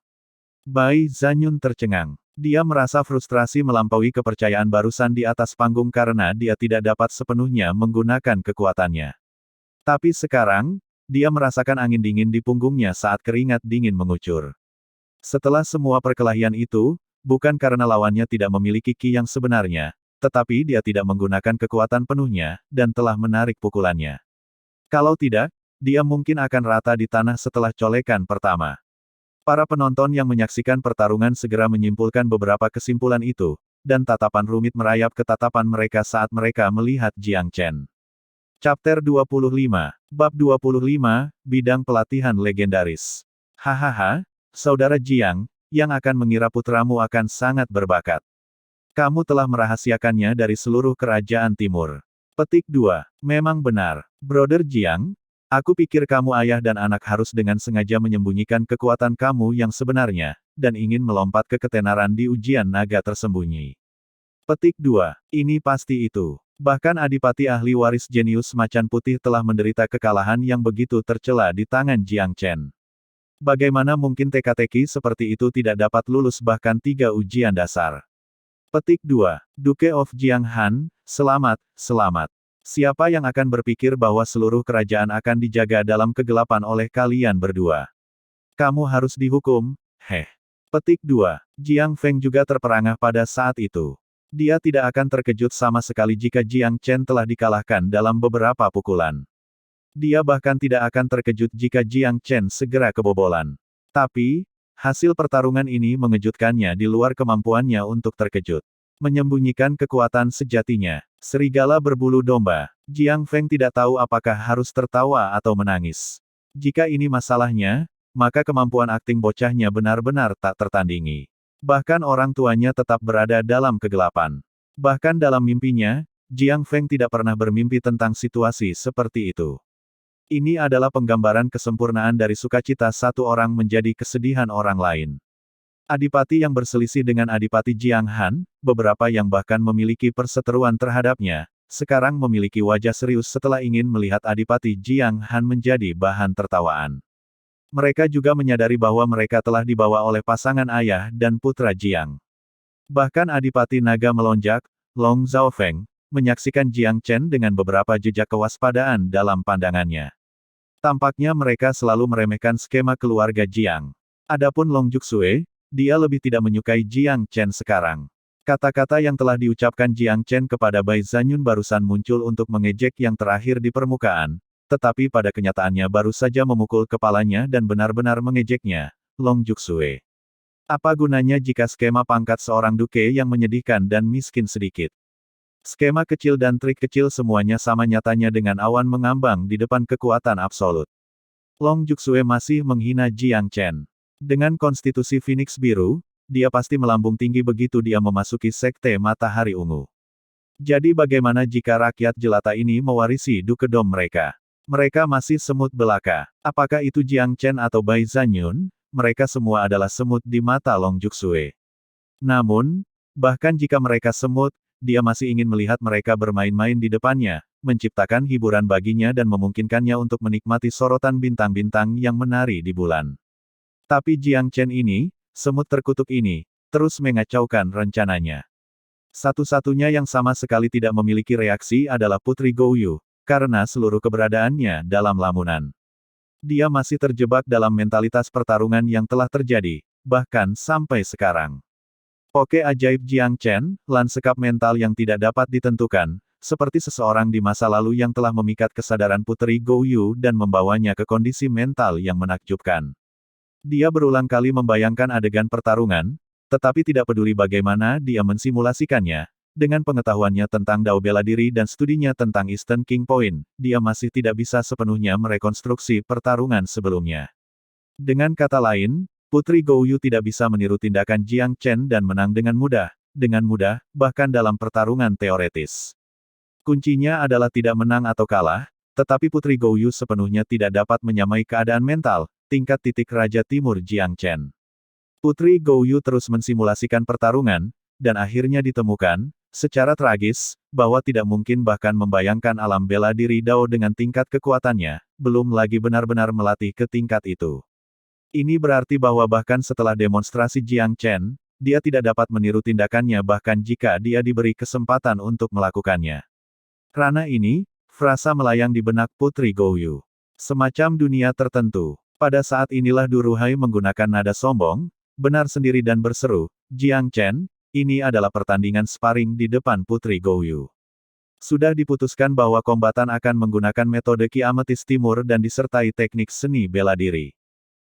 Bai Zanyun tercengang. Dia merasa frustrasi melampaui kepercayaan barusan di atas panggung karena dia tidak dapat sepenuhnya menggunakan kekuatannya. Tapi sekarang, dia merasakan angin dingin di punggungnya saat keringat dingin mengucur. Setelah semua perkelahian itu, bukan karena lawannya tidak memiliki ki yang sebenarnya, tetapi dia tidak menggunakan kekuatan penuhnya, dan telah menarik pukulannya. Kalau tidak, dia mungkin akan rata di tanah setelah colekan pertama. Para penonton yang menyaksikan pertarungan segera menyimpulkan beberapa kesimpulan itu, dan tatapan rumit merayap ke tatapan mereka saat mereka melihat Jiang Chen. Chapter 25, Bab 25, Bidang Pelatihan Legendaris. Hahaha, Saudara Jiang, yang akan mengira putramu akan sangat berbakat. Kamu telah merahasiakannya dari seluruh kerajaan timur. Petik 2. Memang benar, Brother Jiang. Aku pikir kamu ayah dan anak harus dengan sengaja menyembunyikan kekuatan kamu yang sebenarnya, dan ingin melompat ke ketenaran di ujian naga tersembunyi. Petik 2. Ini pasti itu. Bahkan Adipati Ahli Waris Jenius Macan Putih telah menderita kekalahan yang begitu tercela di tangan Jiang Chen. Bagaimana mungkin teka-teki seperti itu tidak dapat lulus bahkan 3 ujian dasar? Petik 2. Duke of Jianghan, selamat, selamat. Siapa yang akan berpikir bahwa seluruh kerajaan akan dijaga dalam kegelapan oleh kalian berdua? Kamu harus dihukum, heh. Petik 2. Jiang Feng juga terperangah pada saat itu. Dia tidak akan terkejut sama sekali jika Jiang Chen telah dikalahkan dalam beberapa pukulan. Dia bahkan tidak akan terkejut jika Jiang Chen segera kebobolan. Tapi, hasil pertarungan ini mengejutkannya di luar kemampuannya untuk terkejut. Menyembunyikan kekuatan sejatinya. Serigala berbulu domba. Jiang Feng tidak tahu apakah harus tertawa atau menangis. Jika ini masalahnya, maka kemampuan akting bocahnya benar-benar tak tertandingi. Bahkan orang tuanya tetap berada dalam kegelapan. Bahkan dalam mimpinya, Jiang Feng tidak pernah bermimpi tentang situasi seperti itu. Ini adalah penggambaran kesempurnaan dari sukacita satu orang menjadi kesedihan orang lain. Adipati yang berselisih dengan Adipati Jianghan, beberapa yang bahkan memiliki perseteruan terhadapnya, sekarang memiliki wajah serius setelah ingin melihat Adipati Jianghan menjadi bahan tertawaan. Mereka juga menyadari bahwa mereka telah dibawa oleh pasangan ayah dan putra Jiang. Bahkan Adipati Naga melonjak, Long Zhaofeng, menyaksikan Jiang Chen dengan beberapa jejak kewaspadaan dalam pandangannya. Tampaknya mereka selalu meremehkan skema keluarga Jiang. Adapun Long Juxue, dia lebih tidak menyukai Jiang Chen sekarang. Kata-kata yang telah diucapkan Jiang Chen kepada Bai Zanyun barusan muncul untuk mengejek yang terakhir di permukaan, tetapi pada kenyataannya baru saja memukul kepalanya dan benar-benar mengejeknya, Long Juxue. Apa gunanya jika skema pangkat seorang duke yang menyedihkan dan miskin sedikit? Skema kecil dan trik kecil semuanya sama nyatanya dengan awan mengambang di depan kekuatan absolut. Long Juxue masih menghina Jiang Chen. Dengan konstitusi Phoenix biru, dia pasti melambung tinggi begitu dia memasuki sekte matahari ungu. Jadi bagaimana jika rakyat jelata ini mewarisi dukedom mereka? Mereka masih semut belaka. Apakah itu Jiang Chen atau Bai Zanyun? Mereka semua adalah semut di mata Long Juxue. Namun, bahkan jika mereka semut, dia masih ingin melihat mereka bermain-main di depannya, menciptakan hiburan baginya dan memungkinkannya untuk menikmati sorotan bintang-bintang yang menari di bulan. Tapi Jiang Chen ini, semut terkutuk ini, terus mengacaukan rencananya. Satu-satunya yang sama sekali tidak memiliki reaksi adalah Putri Gouyu, karena seluruh keberadaannya dalam lamunan. Dia masih terjebak dalam mentalitas pertarungan yang telah terjadi, bahkan sampai sekarang. Poke ajaib Jiang Chen, lanskap mental yang tidak dapat ditentukan, seperti seseorang di masa lalu yang telah memikat kesadaran Putri Gouyu dan membawanya ke kondisi mental yang menakjubkan. Dia berulang kali membayangkan adegan pertarungan, tetapi tidak peduli bagaimana dia mensimulasikannya, dengan pengetahuannya tentang Dao bela diri dan studinya tentang Eastern King Point, dia masih tidak bisa sepenuhnya merekonstruksi pertarungan sebelumnya. Dengan kata lain, Putri Gouyu tidak bisa meniru tindakan Jiang Chen dan menang dengan mudah, bahkan dalam pertarungan teoretis. Kuncinya adalah tidak menang atau kalah, Tetapi Putri Gouyu sepenuhnya tidak dapat menyamai keadaan mental, tingkat titik Raja Timur Jiang Chen. Putri Gouyu terus mensimulasikan pertarungan, dan akhirnya ditemukan, secara tragis, bahwa tidak mungkin bahkan membayangkan alam bela diri Dao dengan tingkat kekuatannya, belum lagi benar-benar melatih ke tingkat itu. Ini berarti bahwa bahkan setelah demonstrasi Jiang Chen, dia tidak dapat meniru tindakannya bahkan jika dia diberi kesempatan untuk melakukannya. Karena ini, frasa melayang di benak Putri Gouyu. Semacam dunia tertentu. Pada saat inilah Duruhai menggunakan nada sombong, benar sendiri dan berseru, Jiang Chen, ini adalah pertandingan sparring di depan Putri Gouyu. Sudah diputuskan bahwa kombatan akan menggunakan metode Ki Ametis Timur dan disertai teknik seni bela diri.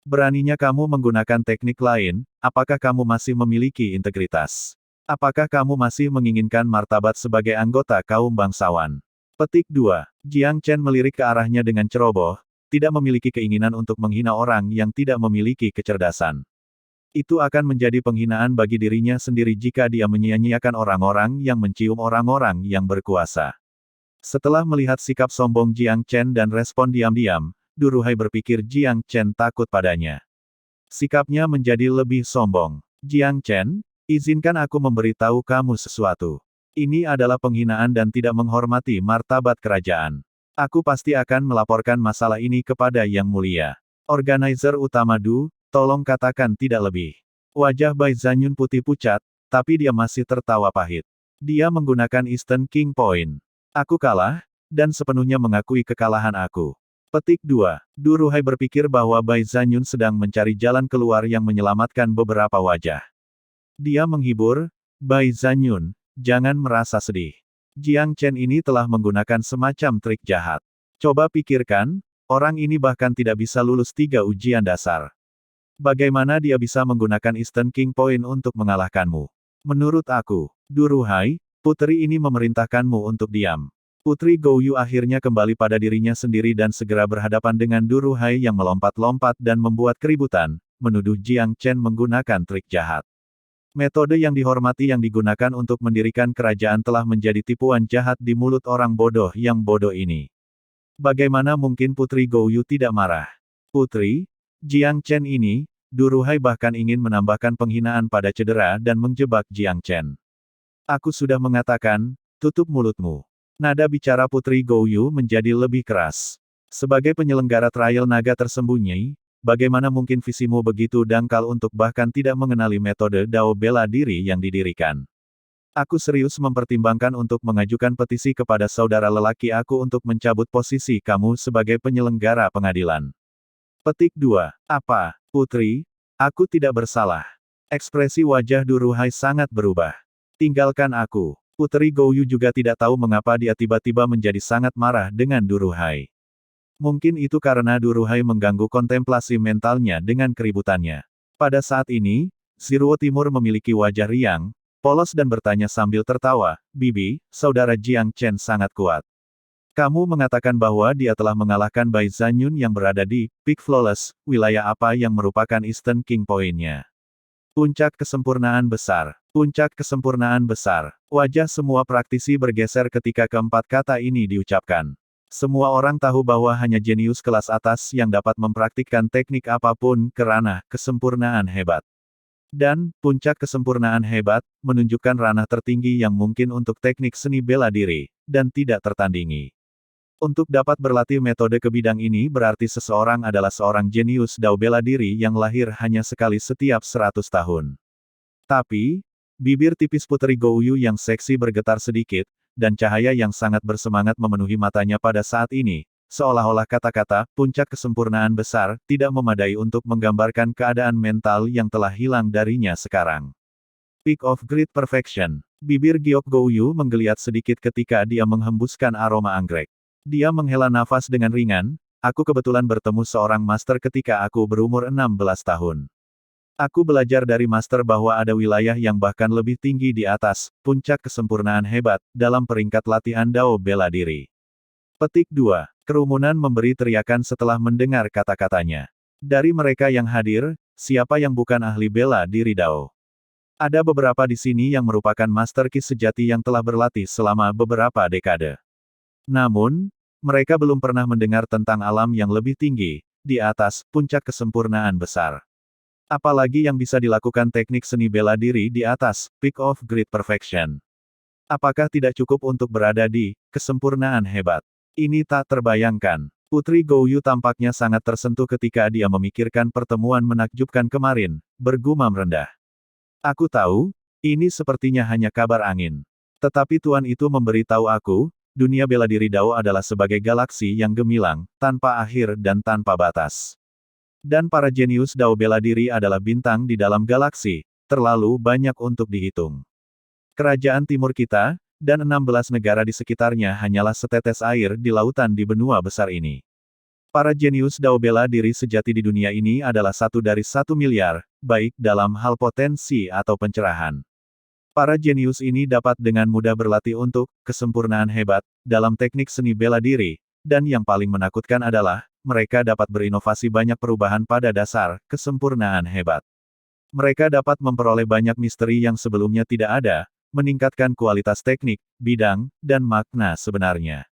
Beraninya kamu menggunakan teknik lain, apakah kamu masih memiliki integritas? Apakah kamu masih menginginkan martabat sebagai anggota kaum bangsawan? Petik 2. Jiang Chen melirik ke arahnya dengan ceroboh, tidak memiliki keinginan untuk menghina orang yang tidak memiliki kecerdasan. Itu akan menjadi penghinaan bagi dirinya sendiri jika dia menyia-nyiakan orang-orang yang mencium orang-orang yang berkuasa. Setelah melihat sikap sombong Jiang Chen dan respon diam-diam, Duruhai berpikir Jiang Chen takut padanya. Sikapnya menjadi lebih sombong. Jiang Chen, izinkan aku memberitahu kamu sesuatu. Ini adalah penghinaan dan tidak menghormati martabat kerajaan. Aku pasti akan melaporkan masalah ini kepada Yang Mulia. Organizer utama Du, tolong katakan tidak lebih. Wajah Bai Zanyun putih pucat, tapi dia masih tertawa pahit. Dia menggunakan Eastern King Point. Aku kalah, dan sepenuhnya mengakui kekalahan aku. Petik 2. Duruhai berpikir bahwa Bai Zanyun sedang mencari jalan keluar yang menyelamatkan beberapa wajah. Dia menghibur, Bai Zanyun, jangan merasa sedih. Jiang Chen ini telah menggunakan semacam trik jahat. Coba pikirkan, orang ini bahkan tidak bisa lulus 3 ujian dasar. Bagaimana dia bisa menggunakan Eastern King Point untuk mengalahkanmu? Menurut aku, Duruhai, putri ini memerintahkanmu untuk diam. Putri Gouyu akhirnya kembali pada dirinya sendiri dan segera berhadapan dengan Duruhai yang melompat-lompat dan membuat keributan, menuduh Jiang Chen menggunakan trik jahat. Metode yang dihormati yang digunakan untuk mendirikan kerajaan telah menjadi tipuan jahat di mulut orang bodoh yang bodoh ini. Bagaimana mungkin Putri Gouyu tidak marah? Putri, Jiang Chen ini, Duruhai bahkan ingin menambahkan penghinaan pada cedera dan menjebak Jiang Chen. Aku sudah mengatakan, tutup mulutmu. Nada bicara Putri Gouyu menjadi lebih keras. Sebagai penyelenggara trial naga tersembunyi, bagaimana mungkin visimu begitu dangkal untuk bahkan tidak mengenali metode Dao bela diri yang didirikan? Aku serius mempertimbangkan untuk mengajukan petisi kepada saudara lelaki aku untuk mencabut posisi kamu sebagai penyelenggara pengadilan. Petik 2. Apa, Putri? Aku tidak bersalah. Ekspresi wajah Duruhai sangat berubah. Tinggalkan aku. Putri Gouyu juga tidak tahu mengapa dia tiba-tiba menjadi sangat marah dengan Duruhai. Mungkin itu karena Duruhai mengganggu kontemplasi mentalnya dengan keributannya. Pada saat ini, Ziruo Timur memiliki wajah riang, polos dan bertanya sambil tertawa, Bibi, saudara Jiang Chen sangat kuat. Kamu mengatakan bahwa dia telah mengalahkan Bai Zanyun yang berada di Peak Flawless, wilayah apa yang merupakan Eastern King Point-nya. Puncak kesempurnaan besar. Puncak kesempurnaan besar. Wajah semua praktisi bergeser ketika keempat kata ini diucapkan. Semua orang tahu bahwa hanya jenius kelas atas yang dapat mempraktikkan teknik apapun ke ranah kesempurnaan hebat. Dan, puncak kesempurnaan hebat, menunjukkan ranah tertinggi yang mungkin untuk teknik seni bela diri, dan tidak tertandingi. Untuk dapat berlatih metode ke bidang ini berarti seseorang adalah seorang jenius Dao bela diri yang lahir hanya sekali setiap 100 tahun. Tapi, bibir tipis Putri Gouyu yang seksi bergetar sedikit, dan cahaya yang sangat bersemangat memenuhi matanya pada saat ini, seolah-olah kata-kata, puncak kesempurnaan besar, tidak memadai untuk menggambarkan keadaan mental yang telah hilang darinya sekarang. Peak of Great Perfection. Bibir Giok Gouyu menggeliat sedikit ketika dia menghembuskan aroma anggrek. Dia menghela nafas dengan ringan, aku kebetulan bertemu seorang master ketika aku berumur 16 tahun. Aku belajar dari master bahwa ada wilayah yang bahkan lebih tinggi di atas, puncak kesempurnaan hebat, dalam peringkat latihan Dao bela diri. Petik 2. Kerumunan memberi teriakan setelah mendengar kata-katanya. Dari mereka yang hadir, siapa yang bukan ahli bela diri Dao? Ada beberapa di sini yang merupakan master Ki sejati yang telah berlatih selama beberapa dekade. Namun, Mereka belum pernah mendengar tentang alam yang lebih tinggi, di atas puncak kesempurnaan besar. Apalagi yang bisa dilakukan teknik seni bela diri di atas peak of great perfection. Apakah tidak cukup untuk berada di kesempurnaan hebat? Ini tak terbayangkan. Putri Gouyu tampaknya sangat tersentuh ketika dia memikirkan pertemuan menakjubkan kemarin, bergumam rendah. Aku tahu, ini sepertinya hanya kabar angin. Tetapi Tuan itu memberitahu aku, dunia bela diri Dao adalah sebagai galaksi yang gemilang, tanpa akhir dan tanpa batas. Dan para jenius Dao bela diri adalah bintang di dalam galaksi, terlalu banyak untuk dihitung. Kerajaan timur kita, dan 16 negara di sekitarnya hanyalah setetes air di lautan di benua besar ini. Para jenius Dao bela diri sejati di dunia ini adalah 1 dari 1 miliar, baik dalam hal potensi atau pencerahan. Para jenius ini dapat dengan mudah berlatih untuk kesempurnaan hebat dalam teknik seni bela diri, dan yang paling menakutkan adalah mereka dapat berinovasi banyak perubahan pada dasar kesempurnaan hebat. Mereka dapat memperoleh banyak misteri yang sebelumnya tidak ada, meningkatkan kualitas teknik, bidang, dan makna sebenarnya.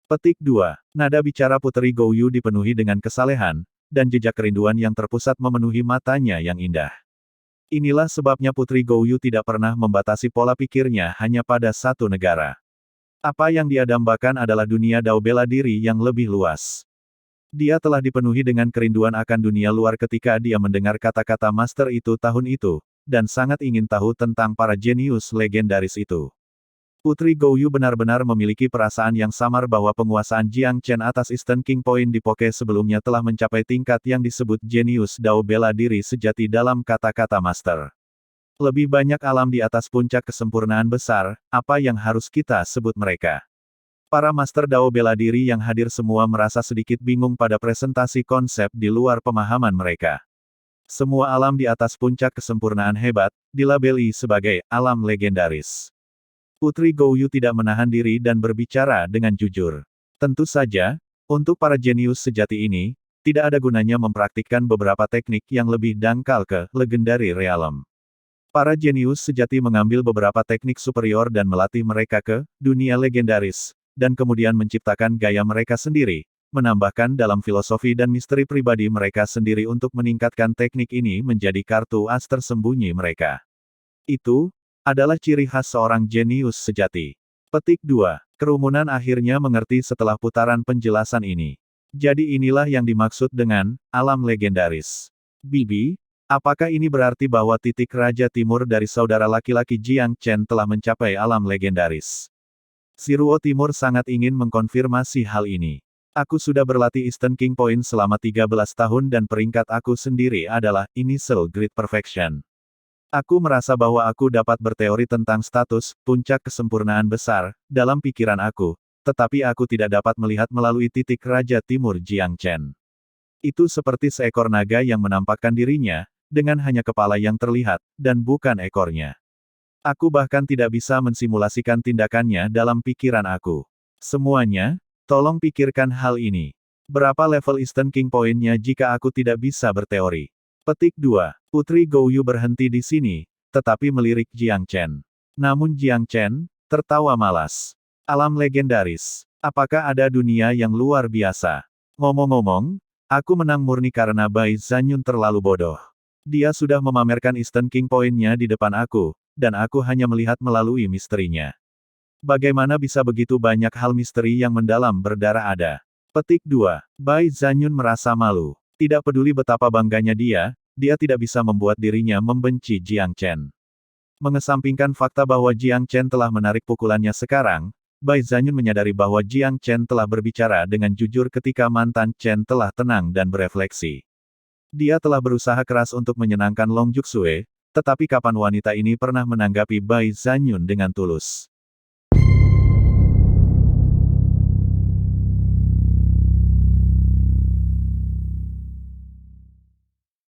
Petik 2. Nada bicara Puteri Gouyu dipenuhi dengan kesalehan, dan jejak kerinduan yang terpusat memenuhi matanya yang indah. Inilah sebabnya Putri Gouyu tidak pernah membatasi pola pikirnya hanya pada satu negara. Apa yang dia dambakan adalah dunia Dao bela diri yang lebih luas. Dia telah dipenuhi dengan kerinduan akan dunia luar ketika dia mendengar kata-kata master itu tahun itu, dan sangat ingin tahu tentang para jenius legendaris itu. Putri Gouyu benar-benar memiliki perasaan yang samar bahwa penguasaan Jiang Chen atas Eastern King Point di Poke sebelumnya telah mencapai tingkat yang disebut jenius Dao bela diri sejati dalam kata-kata master. Lebih banyak alam di atas puncak kesempurnaan besar, apa yang harus kita sebut mereka? Para master Dao bela diri yang hadir semua merasa sedikit bingung pada presentasi konsep di luar pemahaman mereka. Semua alam di atas puncak kesempurnaan hebat, dilabeli sebagai alam legendaris. Putri Gouyu tidak menahan diri dan berbicara dengan jujur. Tentu saja, untuk para jenius sejati ini, tidak ada gunanya mempraktikkan beberapa teknik yang lebih dangkal ke legendary realm. Para jenius sejati mengambil beberapa teknik superior dan melatih mereka ke dunia legendaris, dan kemudian menciptakan gaya mereka sendiri, menambahkan dalam filosofi dan misteri pribadi mereka sendiri untuk meningkatkan teknik ini menjadi kartu as tersembunyi mereka. Itu adalah ciri khas seorang jenius sejati. Petik 2. Kerumunan akhirnya mengerti setelah putaran penjelasan ini. Jadi inilah yang dimaksud dengan alam legendaris. Bibi, apakah ini berarti bahwa titik Raja Timur dari saudara laki-laki Jiang Chen telah mencapai alam legendaris? Siruo Timur sangat ingin mengkonfirmasi hal ini. Aku sudah berlatih Eastern King Point selama 13 tahun dan peringkat aku sendiri adalah Initial Great Perfection. Aku merasa bahwa aku dapat berteori tentang status puncak kesempurnaan besar dalam pikiran aku, tetapi aku tidak dapat melihat melalui titik Raja Timur Jiang Chen. Itu seperti seekor naga yang menampakkan dirinya, dengan hanya kepala yang terlihat, dan bukan ekornya. Aku bahkan tidak bisa mensimulasikan tindakannya dalam pikiran aku. Semuanya, tolong pikirkan hal ini. Berapa level Eastern King Point-nya jika aku tidak bisa berteori? Petik 2. Putri Gouyu berhenti di sini, tetapi melirik Jiang Chen. Namun Jiang Chen tertawa malas. Alam legendaris. Apakah ada dunia yang luar biasa? Ngomong-ngomong, aku menang murni karena Bai Zanyun terlalu bodoh. Dia sudah memamerkan Eastern King Point-nya di depan aku, dan aku hanya melihat melalui misterinya. Bagaimana bisa begitu banyak hal misteri yang mendalam berdarah ada? Petik 2. Bai Zanyun merasa malu. Tidak peduli betapa bangganya dia tidak bisa membuat dirinya membenci Jiang Chen. Mengesampingkan fakta bahwa Jiang Chen telah menarik pukulannya sekarang, Bai Zanyun menyadari bahwa Jiang Chen telah berbicara dengan jujur ketika mantan Chen telah tenang dan berefleksi. Dia telah berusaha keras untuk menyenangkan Long Juxue, tetapi kapan wanita ini pernah menanggapi Bai Zanyun dengan tulus?